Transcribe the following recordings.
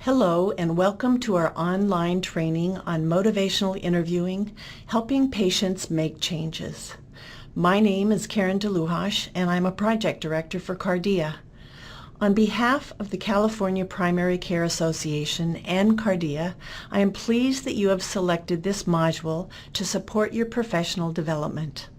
Hello and welcome to our online training on motivational interviewing, helping patients make changes. My name is Karen DeLuhash and I'm a project director for R.E.D.S. On behalf of the California Primary Care Association and R.E.D.S, I am pleased that you have selected this module to support your professional development.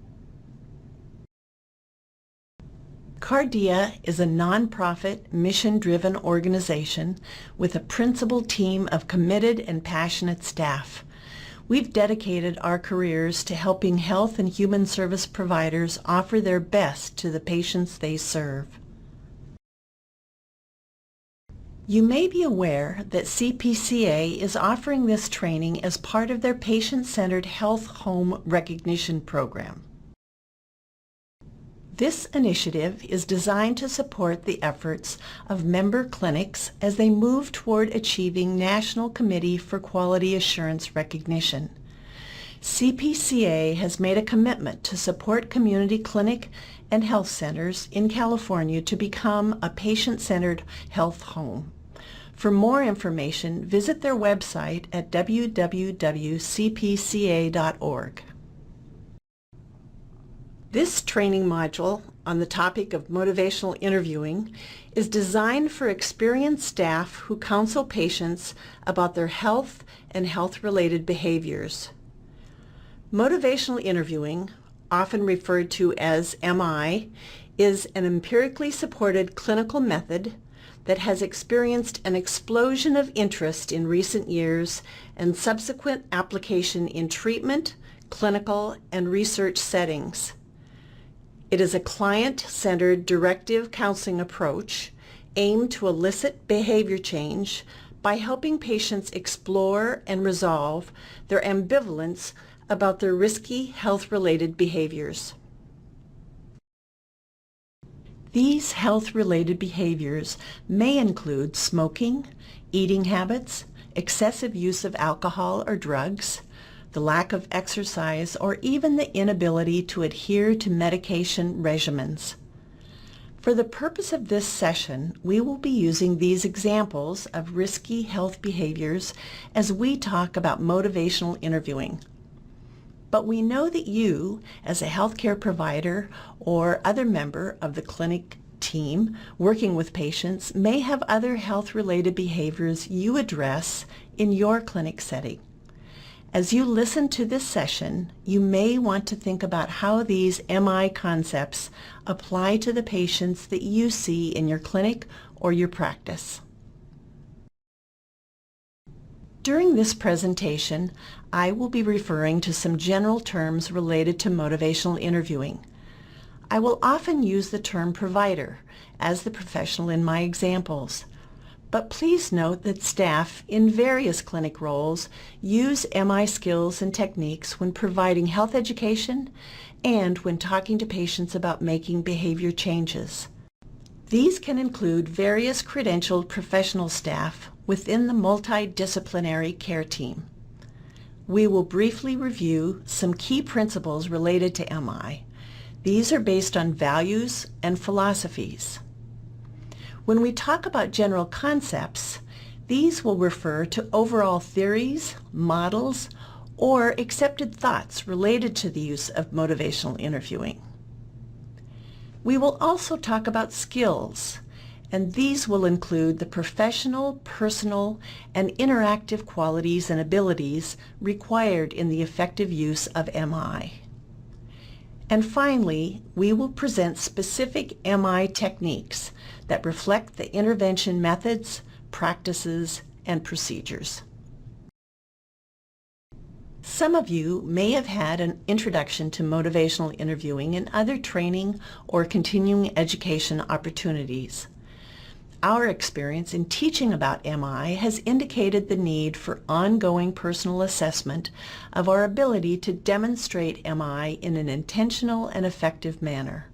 R.E.D.S is a nonprofit, mission-driven organization with a principled team of committed and passionate staff. We've dedicated our careers to helping health and human service providers offer their best to the patients they serve. You may be aware that CPCA is offering this training as part of their Patient-Centered Health Home Recognition Program. This initiative is designed to support the efforts of member clinics as they move toward achieving National Committee for Quality Assurance recognition. CPCA has made a commitment to support community clinic and health centers in California to become a patient-centered health home. For more information, visit their website at www.cpca.org. This training module on the topic of motivational interviewing is designed for experienced staff who counsel patients about their health and health-related behaviors. Motivational interviewing, often referred to as MI, is an empirically supported clinical method that has experienced an explosion of interest in recent years and subsequent application in treatment, clinical, and research settings. It is a client-centered directive counseling approach aimed to elicit behavior change by helping patients explore and resolve their ambivalence about their risky health-related behaviors. These health-related behaviors may include smoking, eating habits, excessive use of alcohol or drugs, the lack of exercise, or even the inability to adhere to medication regimens. For the purpose of this session, we will be using these examples of risky health behaviors as we talk about motivational interviewing. But we know that you, as a healthcare provider or other member of the clinic team working with patients, may have other health-related behaviors you address in your clinic setting. As you listen to this session, you may want to think about how these MI concepts apply to the patients that you see in your clinic or your practice. During this presentation, I will be referring to some general terms related to motivational interviewing. I will often use the term provider as the professional in my examples. But please note that staff in various clinic roles use MI skills and techniques when providing health education and when talking to patients about making behavior changes. These can include various credentialed professional staff within the multidisciplinary care team. We will briefly review some key principles related to MI. These are based on values and philosophies. When we talk about general concepts, these will refer to overall theories, models, or accepted thoughts related to the use of motivational interviewing. We will also talk about skills, and these will include the professional, personal, and interactive qualities and abilities required in the effective use of MI. And finally, we will present specific MI techniques that reflect the intervention methods, practices, and procedures. Some of you may have had an introduction to motivational interviewing in other training or continuing education opportunities. Our experience in teaching about MI has indicated the need for ongoing personal assessment of our ability to demonstrate MI in an intentional and effective manner.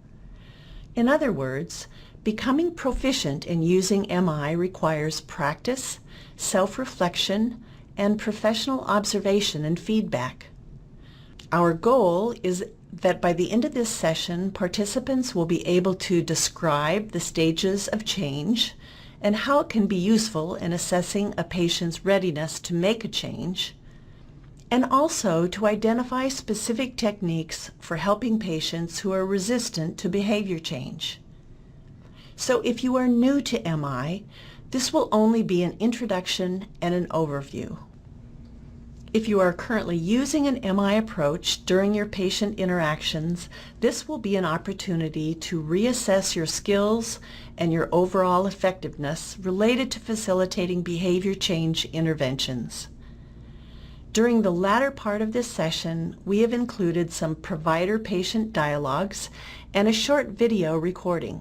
In other words, becoming proficient in using MI requires practice, self-reflection, and professional observation and feedback. Our goal is that by the end of this session, participants will be able to describe the stages of change and how it can be useful in assessing a patient's readiness to make a change, and also to identify specific techniques for helping patients who are resistant to behavior change. So if you are new to MI, this will only be an introduction and an overview. If you are currently using an MI approach during your patient interactions, this will be an opportunity to reassess your skills and your overall effectiveness related to facilitating behavior change interventions. During the latter part of this session, we have included some provider-patient dialogues and a short video recording.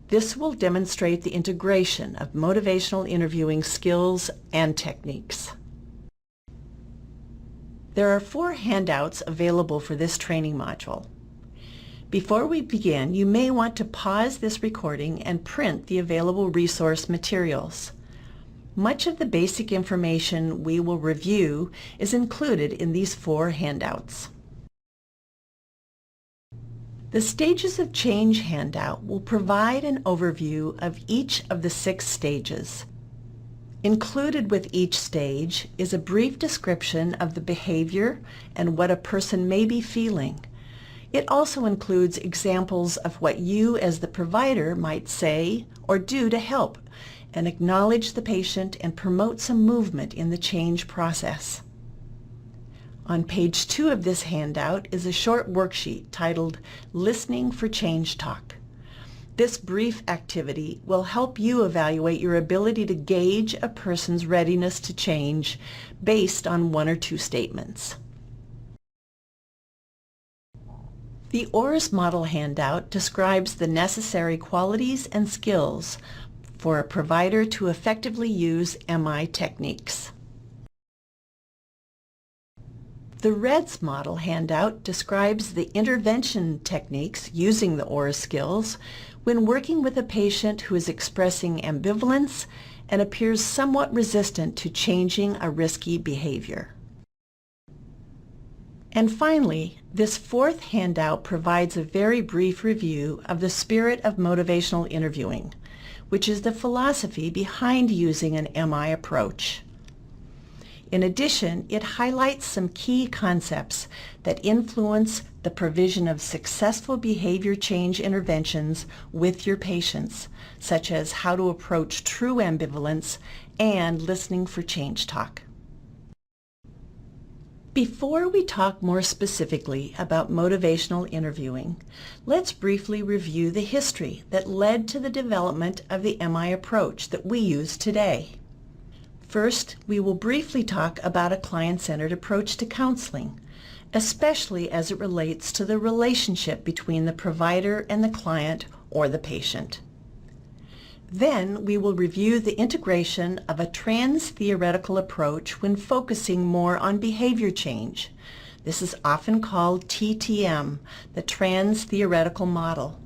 This will demonstrate the integration of motivational interviewing skills and techniques. There are 4 handouts available for this training module. Before we begin, you may want to pause this recording and print the available resource materials. Much of the basic information we will review is included in these 4 handouts. The Stages of Change handout will provide an overview of each of the 6 stages. Included with each stage is a brief description of the behavior and what a person may be feeling. It also includes examples of what you as the provider might say or do to help and acknowledge the patient and promote some movement in the change process. On page 2 of this handout is a short worksheet titled Listening for Change Talk. This brief activity will help you evaluate your ability to gauge a person's readiness to change based on 1 or 2 statements. The OARS model handout describes the necessary qualities and skills for a provider to effectively use MI techniques. The R.E.D.S model handout describes the intervention techniques using the OARS skills when working with a patient who is expressing ambivalence and appears somewhat resistant to changing a risky behavior. And finally, this 4th handout provides a very brief review of the spirit of motivational interviewing, which is the philosophy behind using an MI approach. In addition, it highlights some key concepts that influence the provision of successful behavior change interventions with your patients, such as how to approach true ambivalence and listening for change talk. Before we talk more specifically about motivational interviewing, let's briefly review the history that led to the development of the MI approach that we use today. First, we will briefly talk about a client-centered approach to counseling, especially as it relates to the relationship between the provider and the client or the patient. Then we will review the integration of a trans-theoretical approach when focusing more on behavior change. This is often called TTM, the trans-theoretical model.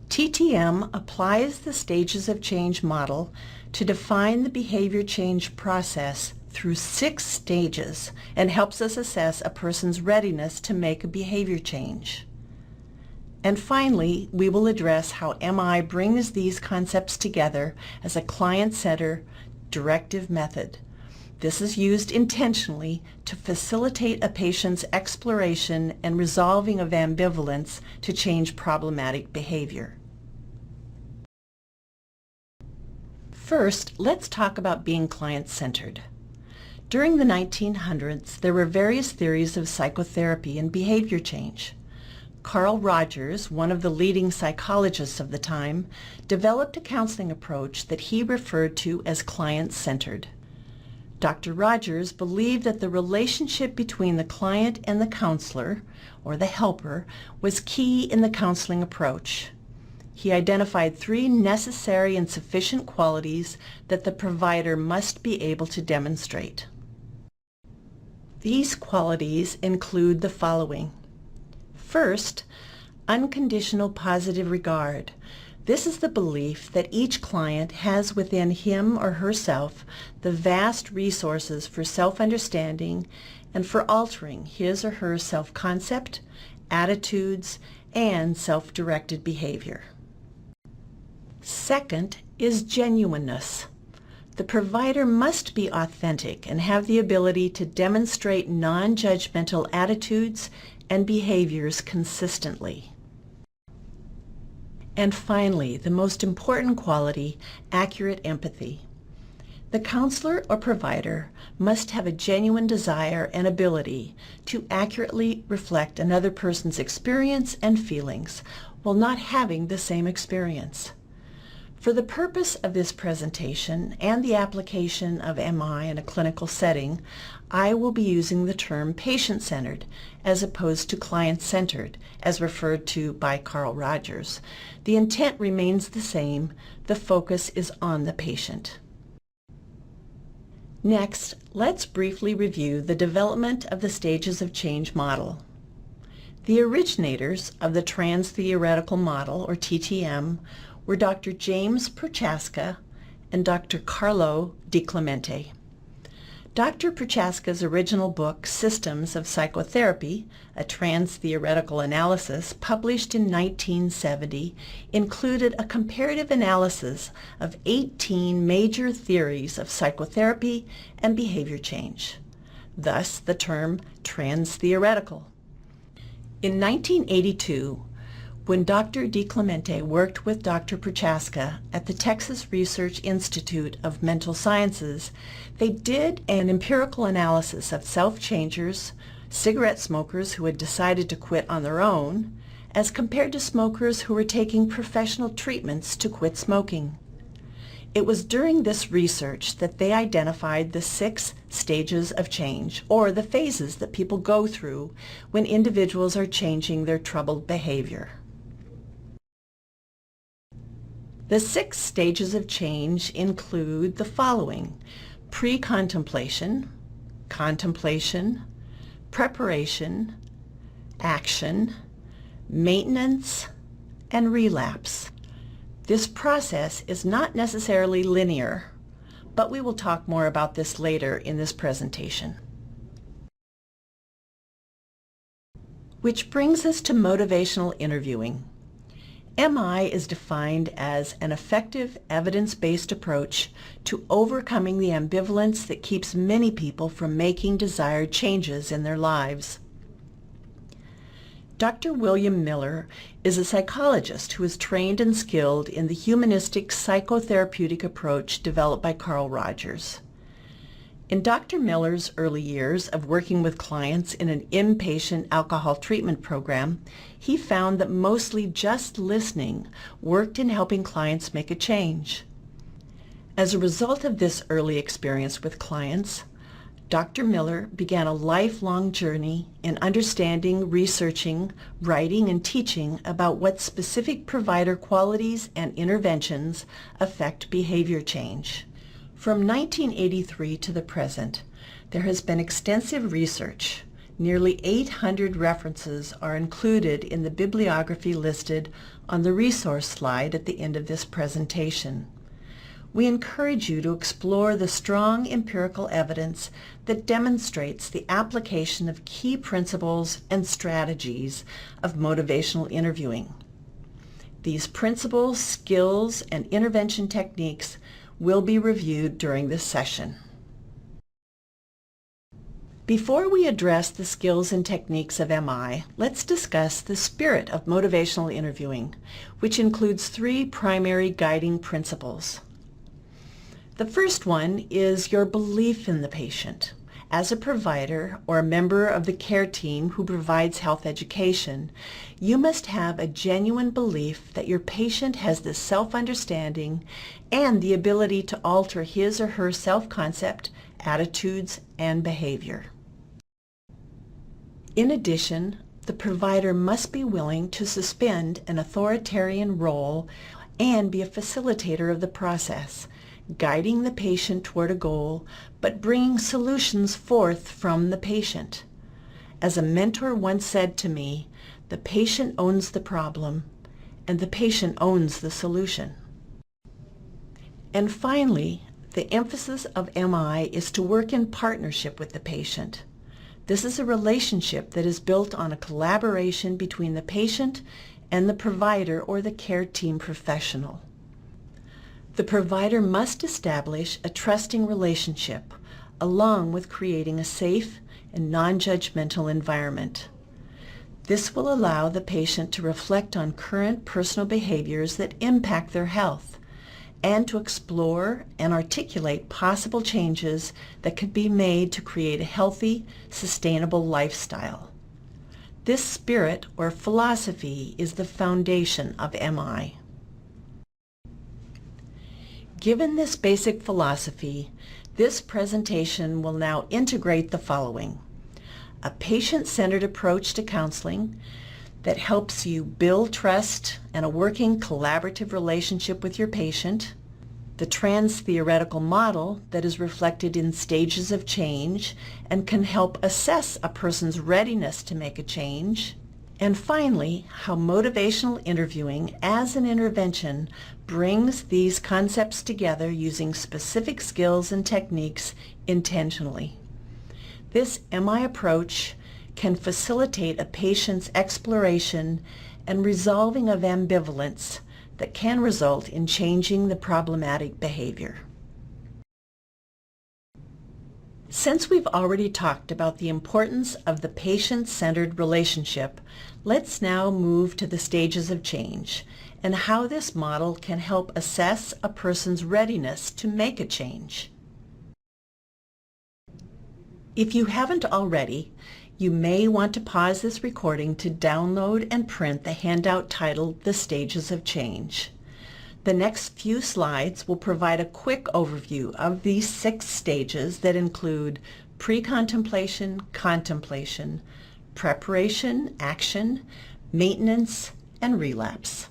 TTM applies the stages of change model to define the behavior change process through 6 stages and helps us assess a person's readiness to make a behavior change. And finally, we will address how MI brings these concepts together as a client-centered directive method. This is used intentionally to facilitate a patient's exploration and resolving of ambivalence to change problematic behavior. First, let's talk about being client-centered. During the 1900s, there were various theories of psychotherapy and behavior change. Carl Rogers, one of the leading psychologists of the time, developed a counseling approach that he referred to as client-centered. Dr. Rogers believed that the relationship between the client and the counselor, or the helper, was key in the counseling approach. He identified 3 necessary and sufficient qualities that the provider must be able to demonstrate. These qualities include the following. First, unconditional positive regard. This is the belief that each client has within him or herself the vast resources for self-understanding and for altering his or her self-concept, attitudes, and self-directed behavior. Second is genuineness. The provider must be authentic and have the ability to demonstrate non-judgmental attitudes and behaviors consistently. And finally, the most important quality, accurate empathy. The counselor or provider must have a genuine desire and ability to accurately reflect another person's experience and feelings while not having the same experience. For the purpose of this presentation and the application of MI in a clinical setting, I will be using the term patient-centered as opposed to client-centered, as referred to by Carl Rogers. The intent remains the same. The focus is on the patient. Next, let's briefly review the development of the stages of change model. The originators of the Trans-Theoretical Model, or TTM, were Dr. James Prochaska and Dr. Carlo Di Clemente. Dr. Prochaska's original book, Systems of Psychotherapy, a Trans-Theoretical Analysis, published in 1970, included a comparative analysis of 18 major theories of psychotherapy and behavior change, thus the term trans-theoretical. In 1982, when Dr. Di Clemente worked with Dr. Prochaska at the Texas Research Institute of Mental Sciences, they did an empirical analysis of self-changers, cigarette smokers who had decided to quit on their own, as compared to smokers who were taking professional treatments to quit smoking. It was during this research that they identified the 6 stages of change, or the phases that people go through when individuals are changing their troubled behavior. The 6 stages of change include the following: pre-contemplation, contemplation, preparation, action, maintenance, and relapse. This process is not necessarily linear, but we will talk more about this later in this presentation. Which brings us to motivational interviewing. MI is defined as an effective evidence-based approach to overcoming the ambivalence that keeps many people from making desired changes in their lives. Dr. William Miller is a psychologist who is trained and skilled in the humanistic psychotherapeutic approach developed by Carl Rogers. In Dr. Miller's early years of working with clients in an inpatient alcohol treatment program, he found that mostly just listening worked in helping clients make a change. As a result of this early experience with clients, Dr. Miller began a lifelong journey in understanding, researching, writing, and teaching about what specific provider qualities and interventions affect behavior change. From 1983 to the present, there has been extensive research. Nearly 800 references are included in the bibliography listed on the resource slide at the end of this presentation. We encourage you to explore the strong empirical evidence that demonstrates the application of key principles and strategies of motivational interviewing. These principles, skills, and intervention techniques will be reviewed during this session. Before we address the skills and techniques of MI, let's discuss the spirit of motivational interviewing, which includes 3 primary guiding principles. The first one is your belief in the patient. As a provider or a member of the care team who provides health education, you must have a genuine belief that your patient has the self-understanding and the ability to alter his or her self-concept, attitudes, and behavior. In addition, the provider must be willing to suspend an authoritarian role and be a facilitator of the process, guiding the patient toward a goal, but bringing solutions forth from the patient. As a mentor once said to me, the patient owns the problem, and the patient owns the solution. And finally, the emphasis of MI is to work in partnership with the patient. This is a relationship that is built on a collaboration between the patient and the provider or the care team professional. The provider must establish a trusting relationship, along with creating a safe and non-judgmental environment. This will allow the patient to reflect on current personal behaviors that impact their health and to explore and articulate possible changes that could be made to create a healthy, sustainable lifestyle. This spirit or philosophy is the foundation of MI. Given this basic philosophy, this presentation will now integrate the following: a patient-centered approach to counseling that helps you build trust and a working collaborative relationship with your patient, the trans-theoretical model that is reflected in stages of change and can help assess a person's readiness to make a change, and finally, how motivational interviewing as an intervention brings these concepts together using specific skills and techniques intentionally. This MI approach can facilitate a patient's exploration and resolving of ambivalence that can result in changing the problematic behavior. Since we've already talked about the importance of the patient-centered relationship, let's now move to the stages of change and how this model can help assess a person's readiness to make a change. If you haven't already, you may want to pause this recording to download and print the handout titled The Stages of Change. The next few slides will provide a quick overview of these 6 stages that include pre-contemplation, contemplation, preparation, action, maintenance, and relapse.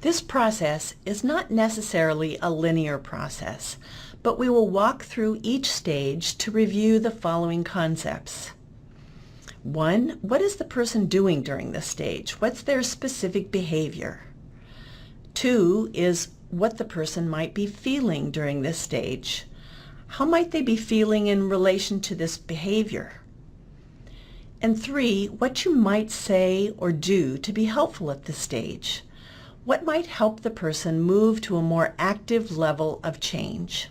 This process is not necessarily a linear process, but we will walk through each stage to review the following concepts. 1, what is the person doing during this stage? What's their specific behavior? 2 is what the person might be feeling during this stage. How might they be feeling in relation to this behavior? And 3, what you might say or do to be helpful at this stage. What might help the person move to a more active level of change?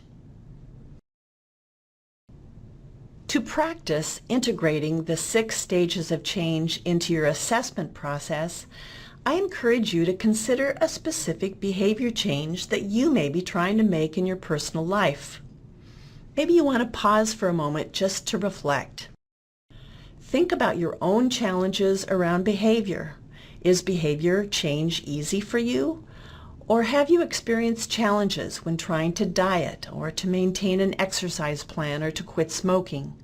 To practice integrating the 6 stages of change into your assessment process, I encourage you to consider a specific behavior change that you may be trying to make in your personal life. Maybe you want to pause for a moment just to reflect. Think about your own challenges around behavior. Is behavior change easy for you? Or have you experienced challenges when trying to diet or to maintain an exercise plan or to quit smoking?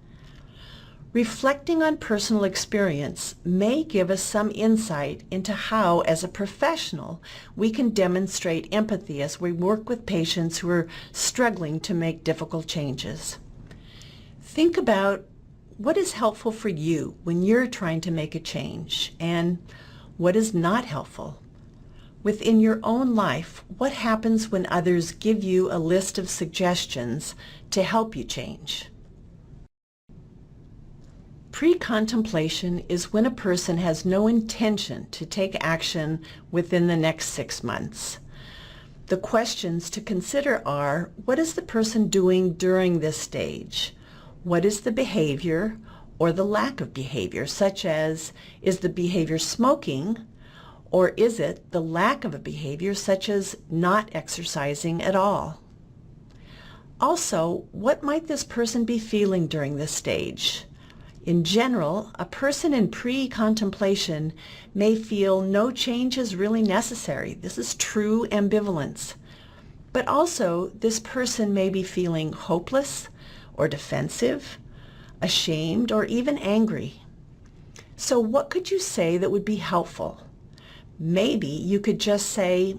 Reflecting on personal experience may give us some insight into how, as a professional, we can demonstrate empathy as we work with patients who are struggling to make difficult changes. Think about what is helpful for you when you're trying to make a change and what is not helpful. Within your own life, what happens when others give you a list of suggestions to help you change? Pre-contemplation is when a person has no intention to take action within the next 6 months. The questions to consider are, what is the person doing during this stage? What is the behavior or the lack of behavior, such as, is the behavior smoking, or is it the lack of a behavior such as not exercising at all? Also, what might this person be feeling during this stage? In general, a person in pre-contemplation may feel no change is really necessary. This is true ambivalence. But also, this person may be feeling hopeless or defensive, ashamed, or even angry. So what could you say that would be helpful? Maybe you could just say,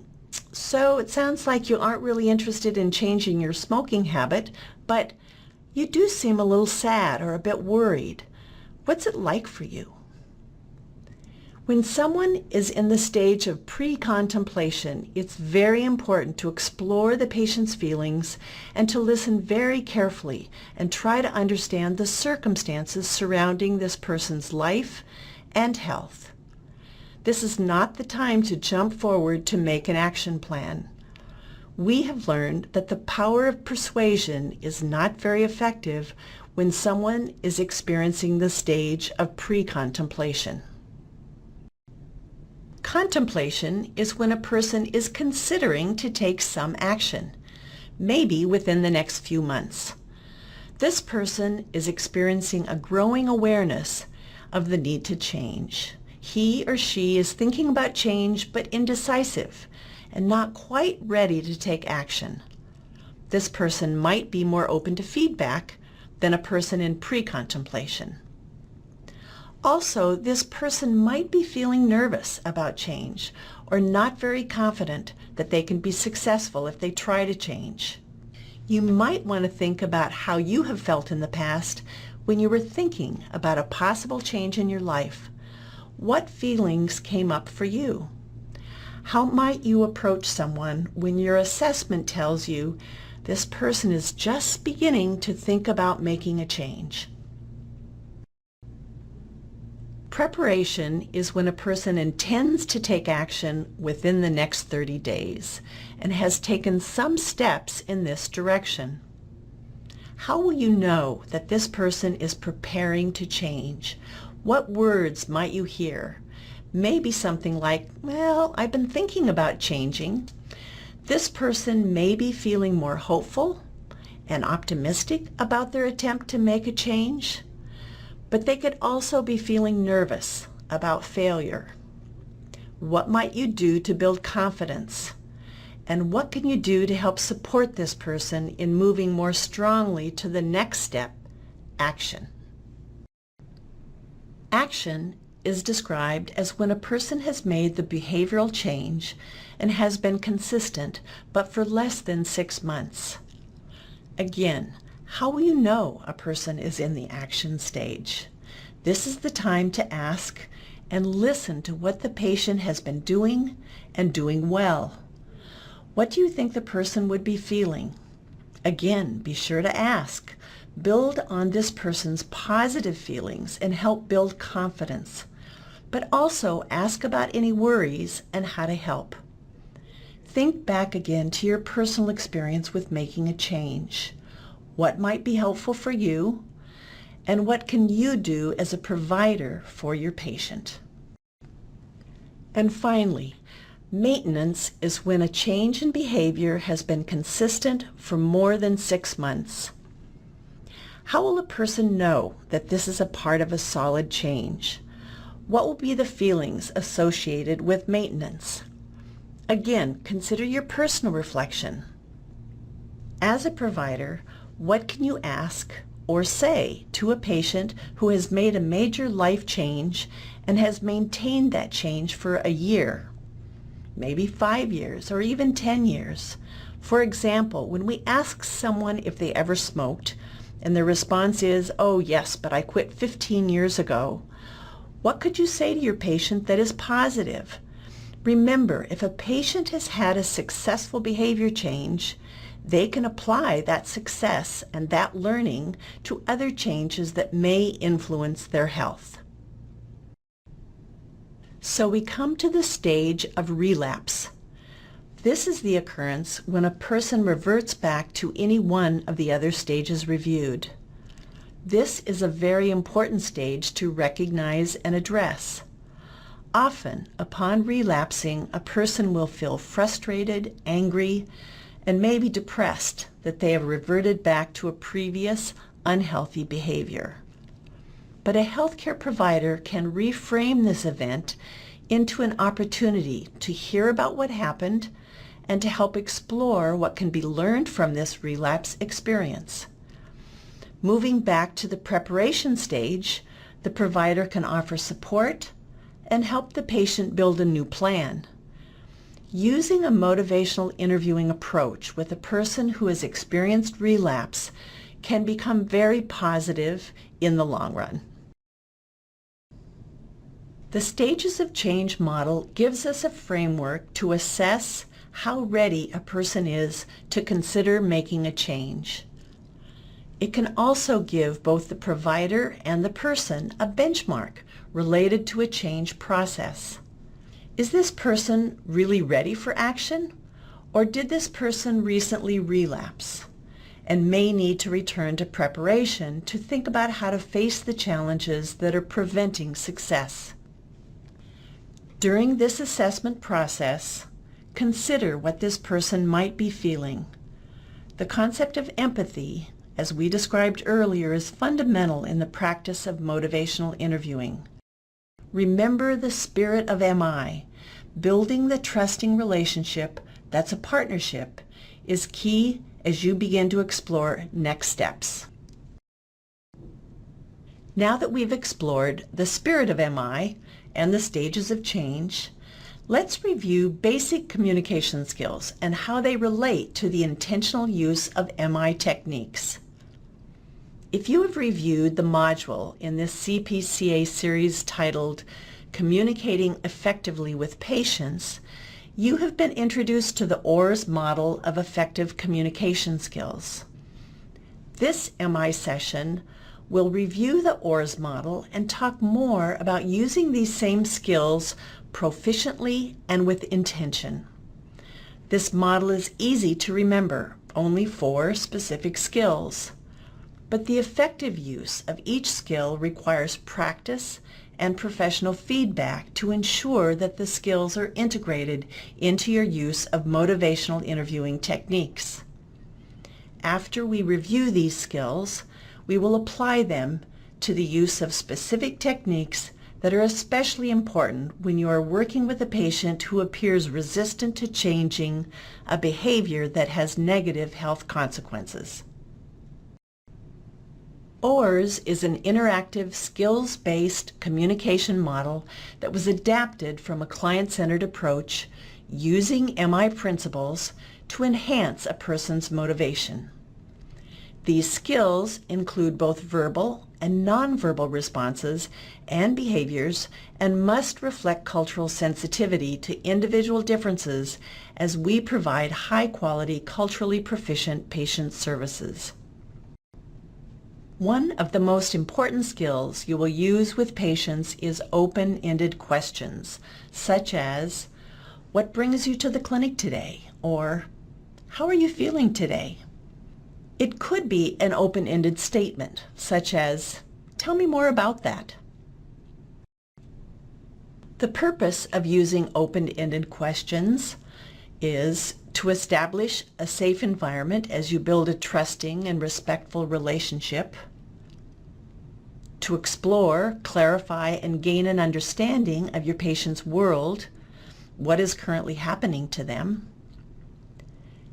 so it sounds like you aren't really interested in changing your smoking habit, but you do seem a little sad or a bit worried. What's it like for you? When someone is in the stage of pre-contemplation, it's very important to explore the patient's feelings and to listen very carefully and try to understand the circumstances surrounding this person's life and health. This is not the time to jump forward to make an action plan. We have learned that the power of persuasion is not very effective when someone is experiencing the stage of pre-contemplation. Contemplation is when a person is considering to take some action, maybe within the next few months. This person is experiencing a growing awareness of the need to change. He or she is thinking about change but indecisive and not quite ready to take action. This person might be more open to feedback than a person in pre-contemplation. Also, this person might be feeling nervous about change or not very confident that they can be successful if they try to change. You might want to think about how you have felt in the past when you were thinking about a possible change in your life. What feelings came up for you? How might you approach someone when your assessment tells you this person is just beginning to think about making a change? Preparation is when a person intends to take action within the next 30 days and has taken some steps in this direction. How will you know that this person is preparing to change? What words might you hear? Maybe something like, "Well, I've been thinking about changing." This person may be feeling more hopeful and optimistic about their attempt to make a change, but they could also be feeling nervous about failure. What might you do to build confidence? And what can you do to help support this person in moving more strongly to the next step, action? Action is described as when a person has made the behavioral change and has been consistent, but for less than 6 months. Again, how will you know a person is in the action stage? This is the time to ask and listen to what the patient has been doing and doing well. What do you think the person would be feeling? Again, be sure to ask. Build on this person's positive feelings and help build confidence. But also ask about any worries and how to help. Think back again to your personal experience with making a change. What might be helpful for you? And what can you do as a provider for your patient? And finally, maintenance is when a change in behavior has been consistent for more than 6 months. How will a person know that this is a part of a solid change? What will be the feelings associated with maintenance? Again, consider your personal reflection. As a provider, what can you ask or say to a patient who has made a major life change and has maintained that change for a year, maybe 5 years, or even 10 years? For example, when we ask someone if they ever smoked, and their response is, "Oh yes, but I quit 15 years ago," what could you say to your patient that is positive? Remember, if a patient has had a successful behavior change, they can apply that success and that learning to other changes that may influence their health. So we come to the stage of relapse. This is the occurrence when a person reverts back to any one of the other stages reviewed. This is a very important stage to recognize and address. Often, upon relapsing, a person will feel frustrated, angry, and maybe depressed that they have reverted back to a previous unhealthy behavior. But a healthcare provider can reframe this event into an opportunity to hear about what happened and to help explore what can be learned from this relapse experience. Moving back to the preparation stage, the provider can offer support and help the patient build a new plan. Using a motivational interviewing approach with a person who has experienced relapse can become very positive in the long run. The Stages of Change model gives us a framework to assess how ready a person is to consider making a change. It can also give both the provider and the person a benchmark related to a change process. Is this person really ready for action? Or did this person recently relapse and may need to return to preparation to think about how to face the challenges that are preventing success? During this assessment process, consider what this person might be feeling. The concept of empathy, as we described earlier, is fundamental in the practice of motivational interviewing. Remember the spirit of MI. Building the trusting relationship that's a partnership is key as you begin to explore next steps. Now that we've explored the spirit of MI and the stages of change, let's review basic communication skills and how they relate to the intentional use of MI techniques. If you have reviewed the module in this CPCA series titled Communicating Effectively with Patients, you have been introduced to the OARS model of effective communication skills. This MI session will review the OARS model and talk more about using these same skills proficiently and with intention. This model is easy to remember, only 4 specific skills. But the effective use of each skill requires practice and professional feedback to ensure that the skills are integrated into your use of motivational interviewing techniques. After we review these skills, we will apply them to the use of specific techniques that are especially important when you are working with a patient who appears resistant to changing a behavior that has negative health consequences. OARS is an interactive, skills-based communication model that was adapted from a client-centered approach using MI principles to enhance a person's motivation. These skills include both verbal and nonverbal responses and behaviors and must reflect cultural sensitivity to individual differences as we provide high-quality, culturally proficient patient services. One of the most important skills you will use with patients is open-ended questions, such as, "What brings you to the clinic today?" or "How are you feeling today?" It could be an open-ended statement, such as, "Tell me more about that." The purpose of using open-ended questions is to establish a safe environment as you build a trusting and respectful relationship, to explore, clarify, and gain an understanding of your patient's world, what is currently happening to them,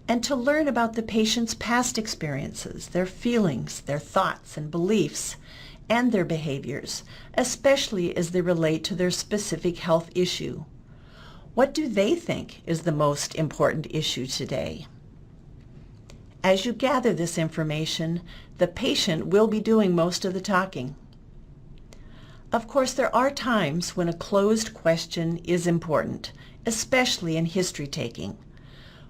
and to learn about the patient's past experiences, their feelings, their thoughts and beliefs, and their behaviors, especially as they relate to their specific health issue. What do they think is the most important issue today? As you gather this information, the patient will be doing most of the talking. Of course, there are times when a closed question is important, especially in history taking.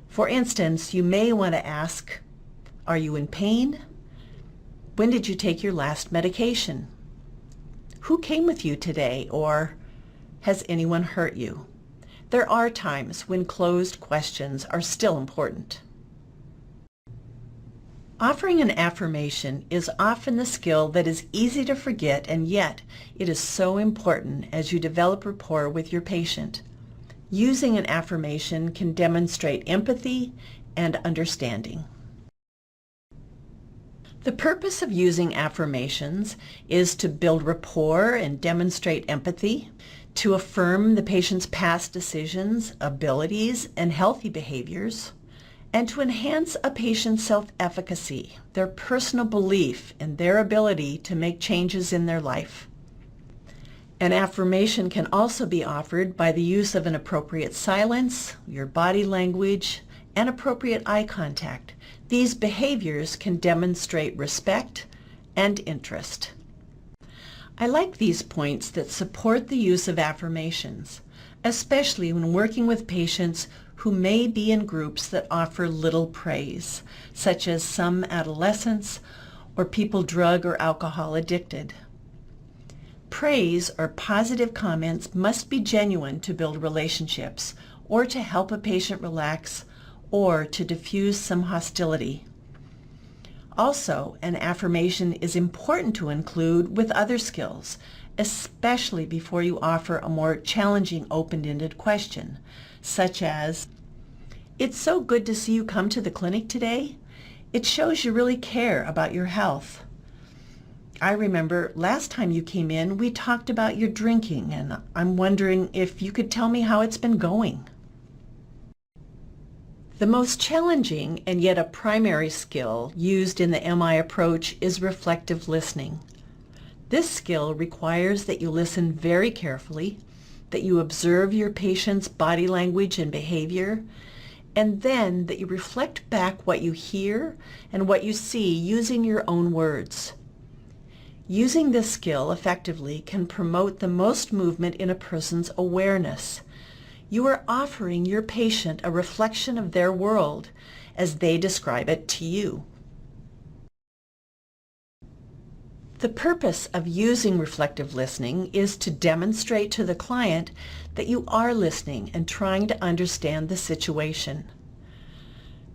For instance, you may want to ask, "Are you in pain? When did you take your last medication? Who came with you today?" or "Has anyone hurt you?" There are times when closed questions are still important. Offering an affirmation is often the skill that is easy to forget, and yet it is so important as you develop rapport with your patient. Using an affirmation can demonstrate empathy and understanding. The purpose of using affirmations is to build rapport and demonstrate empathy, to affirm the patient's past decisions, abilities, and healthy behaviors, and to enhance a patient's self-efficacy, their personal belief in their ability to make changes in their life. An affirmation can also be offered by the use of an appropriate silence, your body language, and appropriate eye contact. These behaviors can demonstrate respect and interest. I like these points that support the use of affirmations, especially when working with patients who may be in groups that offer little praise, such as some adolescents or people drug or alcohol addicted. Praise or positive comments must be genuine to build relationships, or to help a patient relax, or to diffuse some hostility. Also, an affirmation is important to include with other skills, especially before you offer a more challenging open-ended question, such as, "It's so good to see you come to the clinic today. It shows you really care about your health. I remember last time you came in, we talked about your drinking, and I'm wondering if you could tell me how it's been going." The most challenging and yet a primary skill used in the MI approach is reflective listening. This skill requires that you listen very carefully, that you observe your patient's body language and behavior, and then that you reflect back what you hear and what you see using your own words. Using this skill effectively can promote the most movement in a person's awareness. You are offering your patient a reflection of their world as they describe it to you. The purpose of using reflective listening is to demonstrate to the client that you are listening and trying to understand the situation.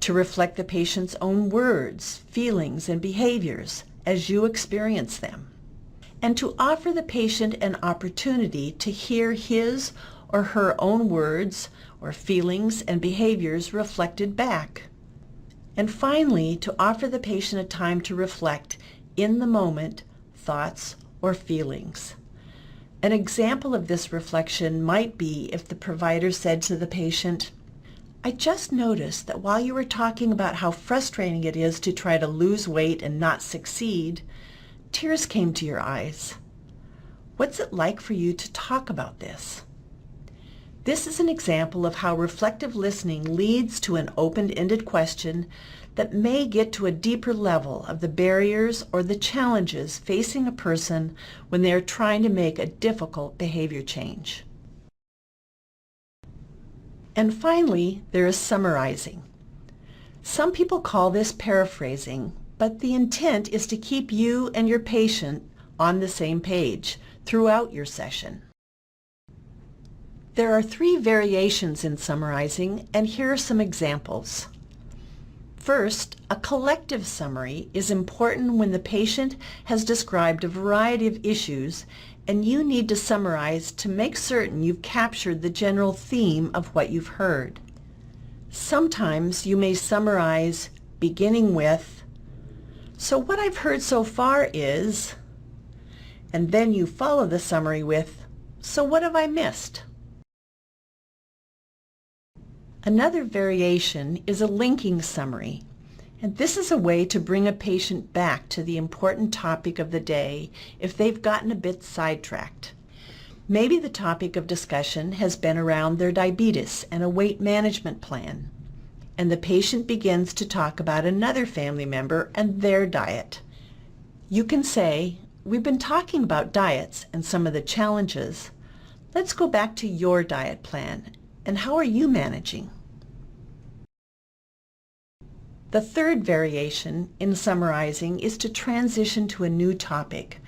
To reflect the patient's own words, feelings, and behaviors as you experience them, and to offer the patient an opportunity to hear his or her own words or feelings and behaviors reflected back. And finally, to offer the patient a time to reflect in the moment thoughts or feelings. An example of this reflection might be if the provider said to the patient, "I just noticed that while you were talking about how frustrating it is to try to lose weight and not succeed, tears came to your eyes. What's it like for you to talk about this?" This is an example of how reflective listening leads to an open-ended question that may get to a deeper level of the barriers or the challenges facing a person when they are trying to make a difficult behavior change. And finally, there is summarizing. Some people call this paraphrasing, but the intent is to keep you and your patient on the same page throughout your session. There are 3 variations in summarizing, and here are some examples. First, a collective summary is important when the patient has described a variety of issues and you need to summarize to make certain you've captured the general theme of what you've heard. Sometimes you may summarize beginning with, "So what I've heard so far is," and then you follow the summary with, "So what have I missed?" Another variation is a linking summary, and this is a way to bring a patient back to the important topic of the day if they've gotten a bit sidetracked. Maybe the topic of discussion has been around their diabetes and a weight management plan, and the patient begins to talk about another family member and their diet. You can say, "We've been talking about diets and some of the challenges. Let's go back to your diet plan, and how are you managing?" The third variation in summarizing is to transition to a new topic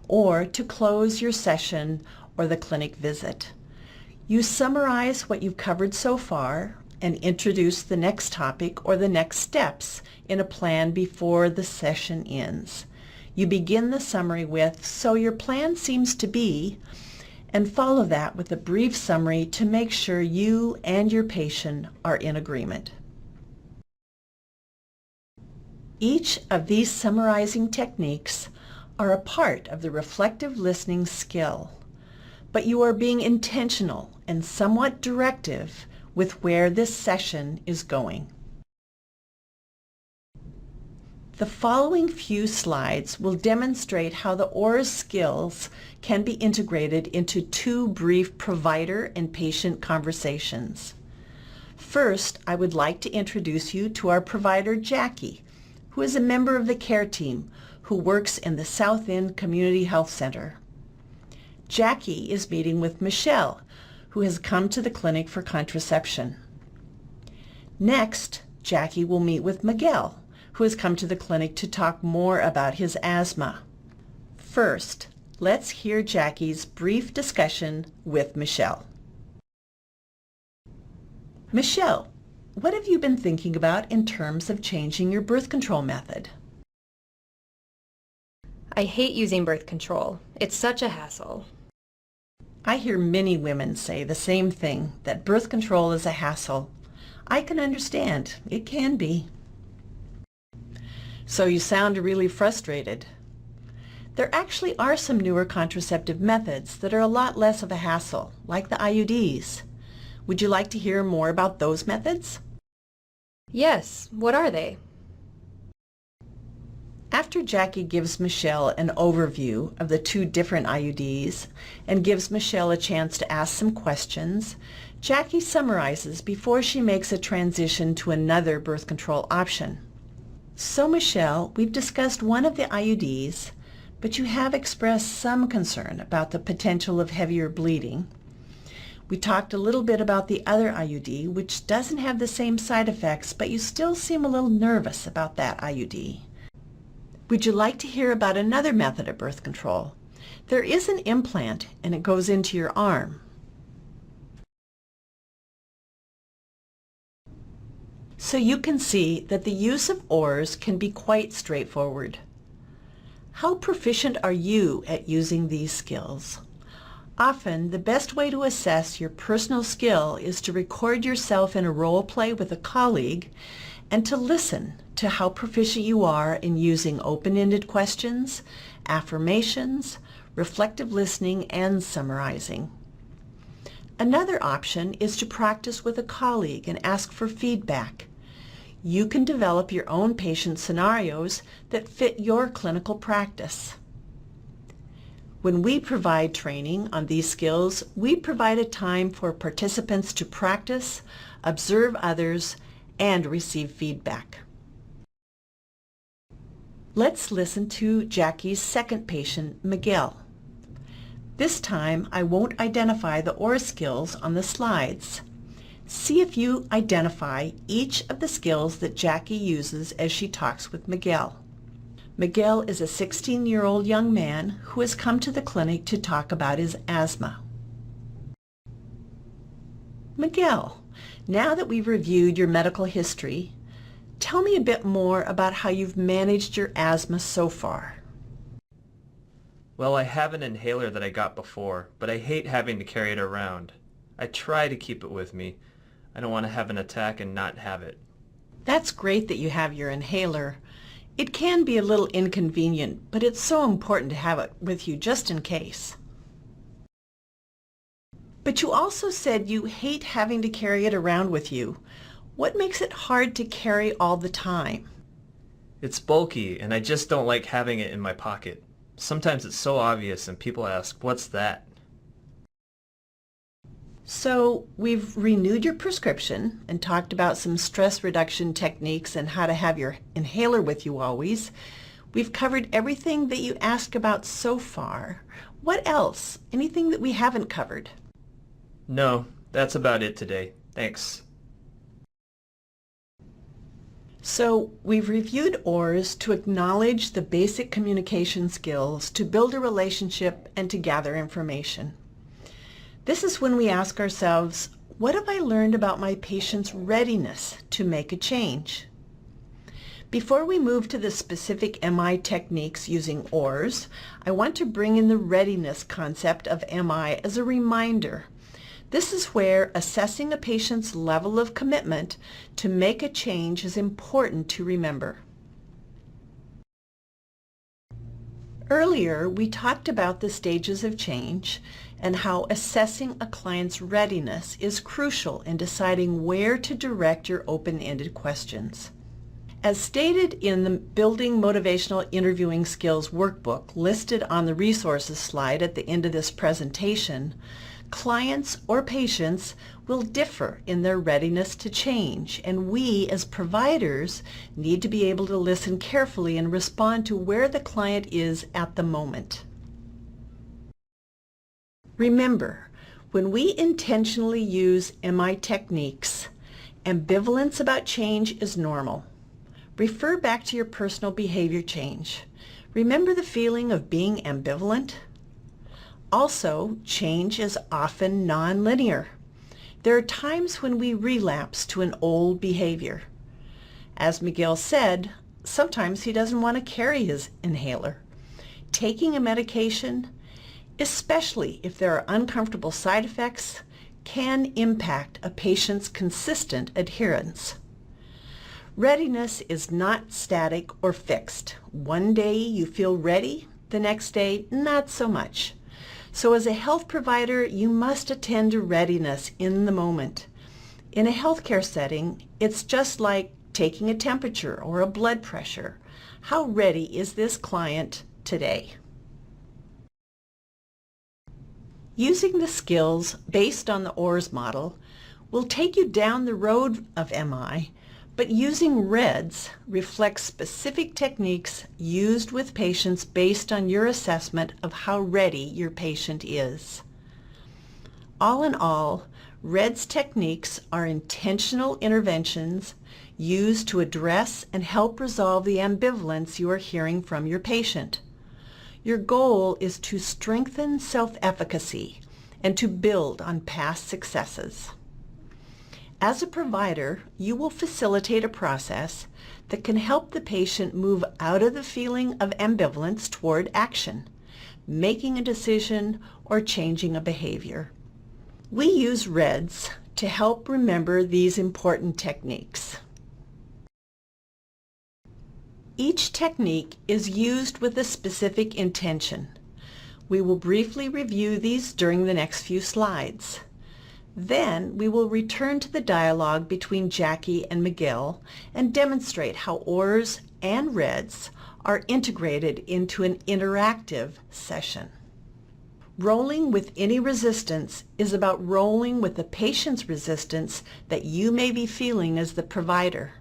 or to close your session or the clinic visit. You summarize what you've covered so far and introduce the next topic or the next steps in a plan before the session ends. You begin the summary with, "So your plan seems to be," and follow that with a brief summary to make sure you and your patient are in agreement. Each of these summarizing techniques are a part of the reflective listening skill, but you are being intentional and somewhat directive with where this session is going. The following few slides will demonstrate how the OARS skills can be integrated into 2 brief provider and patient conversations. First, I would like to introduce you to our provider, Jackie, who is a member of the care team who works in the South End Community Health Center. Jackie is meeting with Michelle, who has come to the clinic for contraception. Next, Jackie will meet with Miguel, who has come to the clinic to talk more about his asthma. First, Let's hear Jackie's brief discussion with Michelle. Michelle, what have you been thinking about in terms of changing your birth control method? I hate using birth control. It's such a hassle. I hear many women say the same thing, that birth control is a hassle. I can understand. It can be. So you sound really frustrated. There actually are some newer contraceptive methods that are a lot less of a hassle, like the IUDs. Would you like to hear more about those methods? Yes, what are they? After Jackie gives Michelle an overview of the two different IUDs and gives Michelle a chance to ask some questions, Jackie summarizes before she makes a transition to another birth control option. So Michelle, we've discussed one of the IUDs, but you have expressed some concern about the potential of heavier bleeding. We talked a little bit about the other IUD, which doesn't have the same side effects, but you still seem a little nervous about that IUD. Would you like to hear about another method of birth control? There is an implant and it goes into your arm. So you can see that the use of OARS can be quite straightforward. How proficient are you at using these skills? Often, the best way to assess your personal skill is to record yourself in a role play with a colleague and to listen to how proficient you are in using open-ended questions, affirmations, reflective listening, and summarizing. Another option is to practice with a colleague and ask for feedback. You can develop your own patient scenarios that fit your clinical practice. When we provide training on these skills, we provide a time for participants to practice, observe others, and receive feedback. Let's listen to Jackie's second patient, Miguel. This time, I won't identify the OARS skills on the slides. See if you identify each of the skills that Jackie uses as she talks with Miguel. Miguel is a 16-year-old young man who has come to the clinic to talk about his asthma. Miguel, now that we've reviewed your medical history, tell me a bit more about how you've managed your asthma so far. Well, I have an inhaler that I got before, but I hate having to carry it around. I try to keep it with me. I don't want to have an attack and not have it. That's great that you have your inhaler. It can be a little inconvenient, but it's so important to have it with you just in case. But you also said you hate having to carry it around with you. What makes it hard to carry all the time? It's bulky, and I just don't like having it in my pocket. Sometimes it's so obvious and people ask, "What's that?" So we've renewed your prescription and talked about some stress reduction techniques and how to have your inhaler with you always. We've covered everything that you asked about so far. What else? Anything that we haven't covered? No, that's about it today. Thanks. So we've reviewed OARS to acknowledge the basic communication skills, to build a relationship, and to gather information. This is when we ask ourselves, what have I learned about my patient's readiness to make a change? Before we move to the specific MI techniques using OARS, I want to bring in the readiness concept of MI as a reminder. This is where assessing a patient's level of commitment to make a change is important to remember. Earlier, we talked about the stages of change and how assessing a client's readiness is crucial in deciding where to direct your open-ended questions. As stated in the Building Motivational Interviewing Skills workbook listed on the resources slide at the end of this presentation, clients or patients will differ in their readiness to change, and we as providers need to be able to listen carefully and respond to where the client is at the moment. Remember, when we intentionally use MI techniques, ambivalence about change is normal. Refer back to your personal behavior change. Remember the feeling of being ambivalent? Also, change is often non-linear. There are times when we relapse to an old behavior. As Miguel said, sometimes he doesn't want to carry his inhaler. Taking a medication, especially if there are uncomfortable side effects, can impact a patient's consistent adherence. Readiness is not static or fixed. One day you feel ready, the next day not so much. So as a health provider, you must attend to readiness in the moment. In a healthcare setting, it's just like taking a temperature or a blood pressure. How ready is this client today? Using the skills based on the OARS model will take you down the road of MI, but using R.E.D.S reflects specific techniques used with patients based on your assessment of how ready your patient is. All in all, R.E.D.S techniques are intentional interventions used to address and help resolve the ambivalence you are hearing from your patient. Your goal is to strengthen self-efficacy and to build on past successes. As a provider, you will facilitate a process that can help the patient move out of the feeling of ambivalence toward action, making a decision, or changing a behavior. We use R.E.D.S to help remember these important techniques. Each technique is used with a specific intention. We will briefly review these during the next few slides. Then we will return to the dialogue between Jackie and Miguel and demonstrate how OARS and R.E.D.S are integrated into an interactive session. Rolling with any resistance is about rolling with the patient's resistance that you may be feeling as the provider.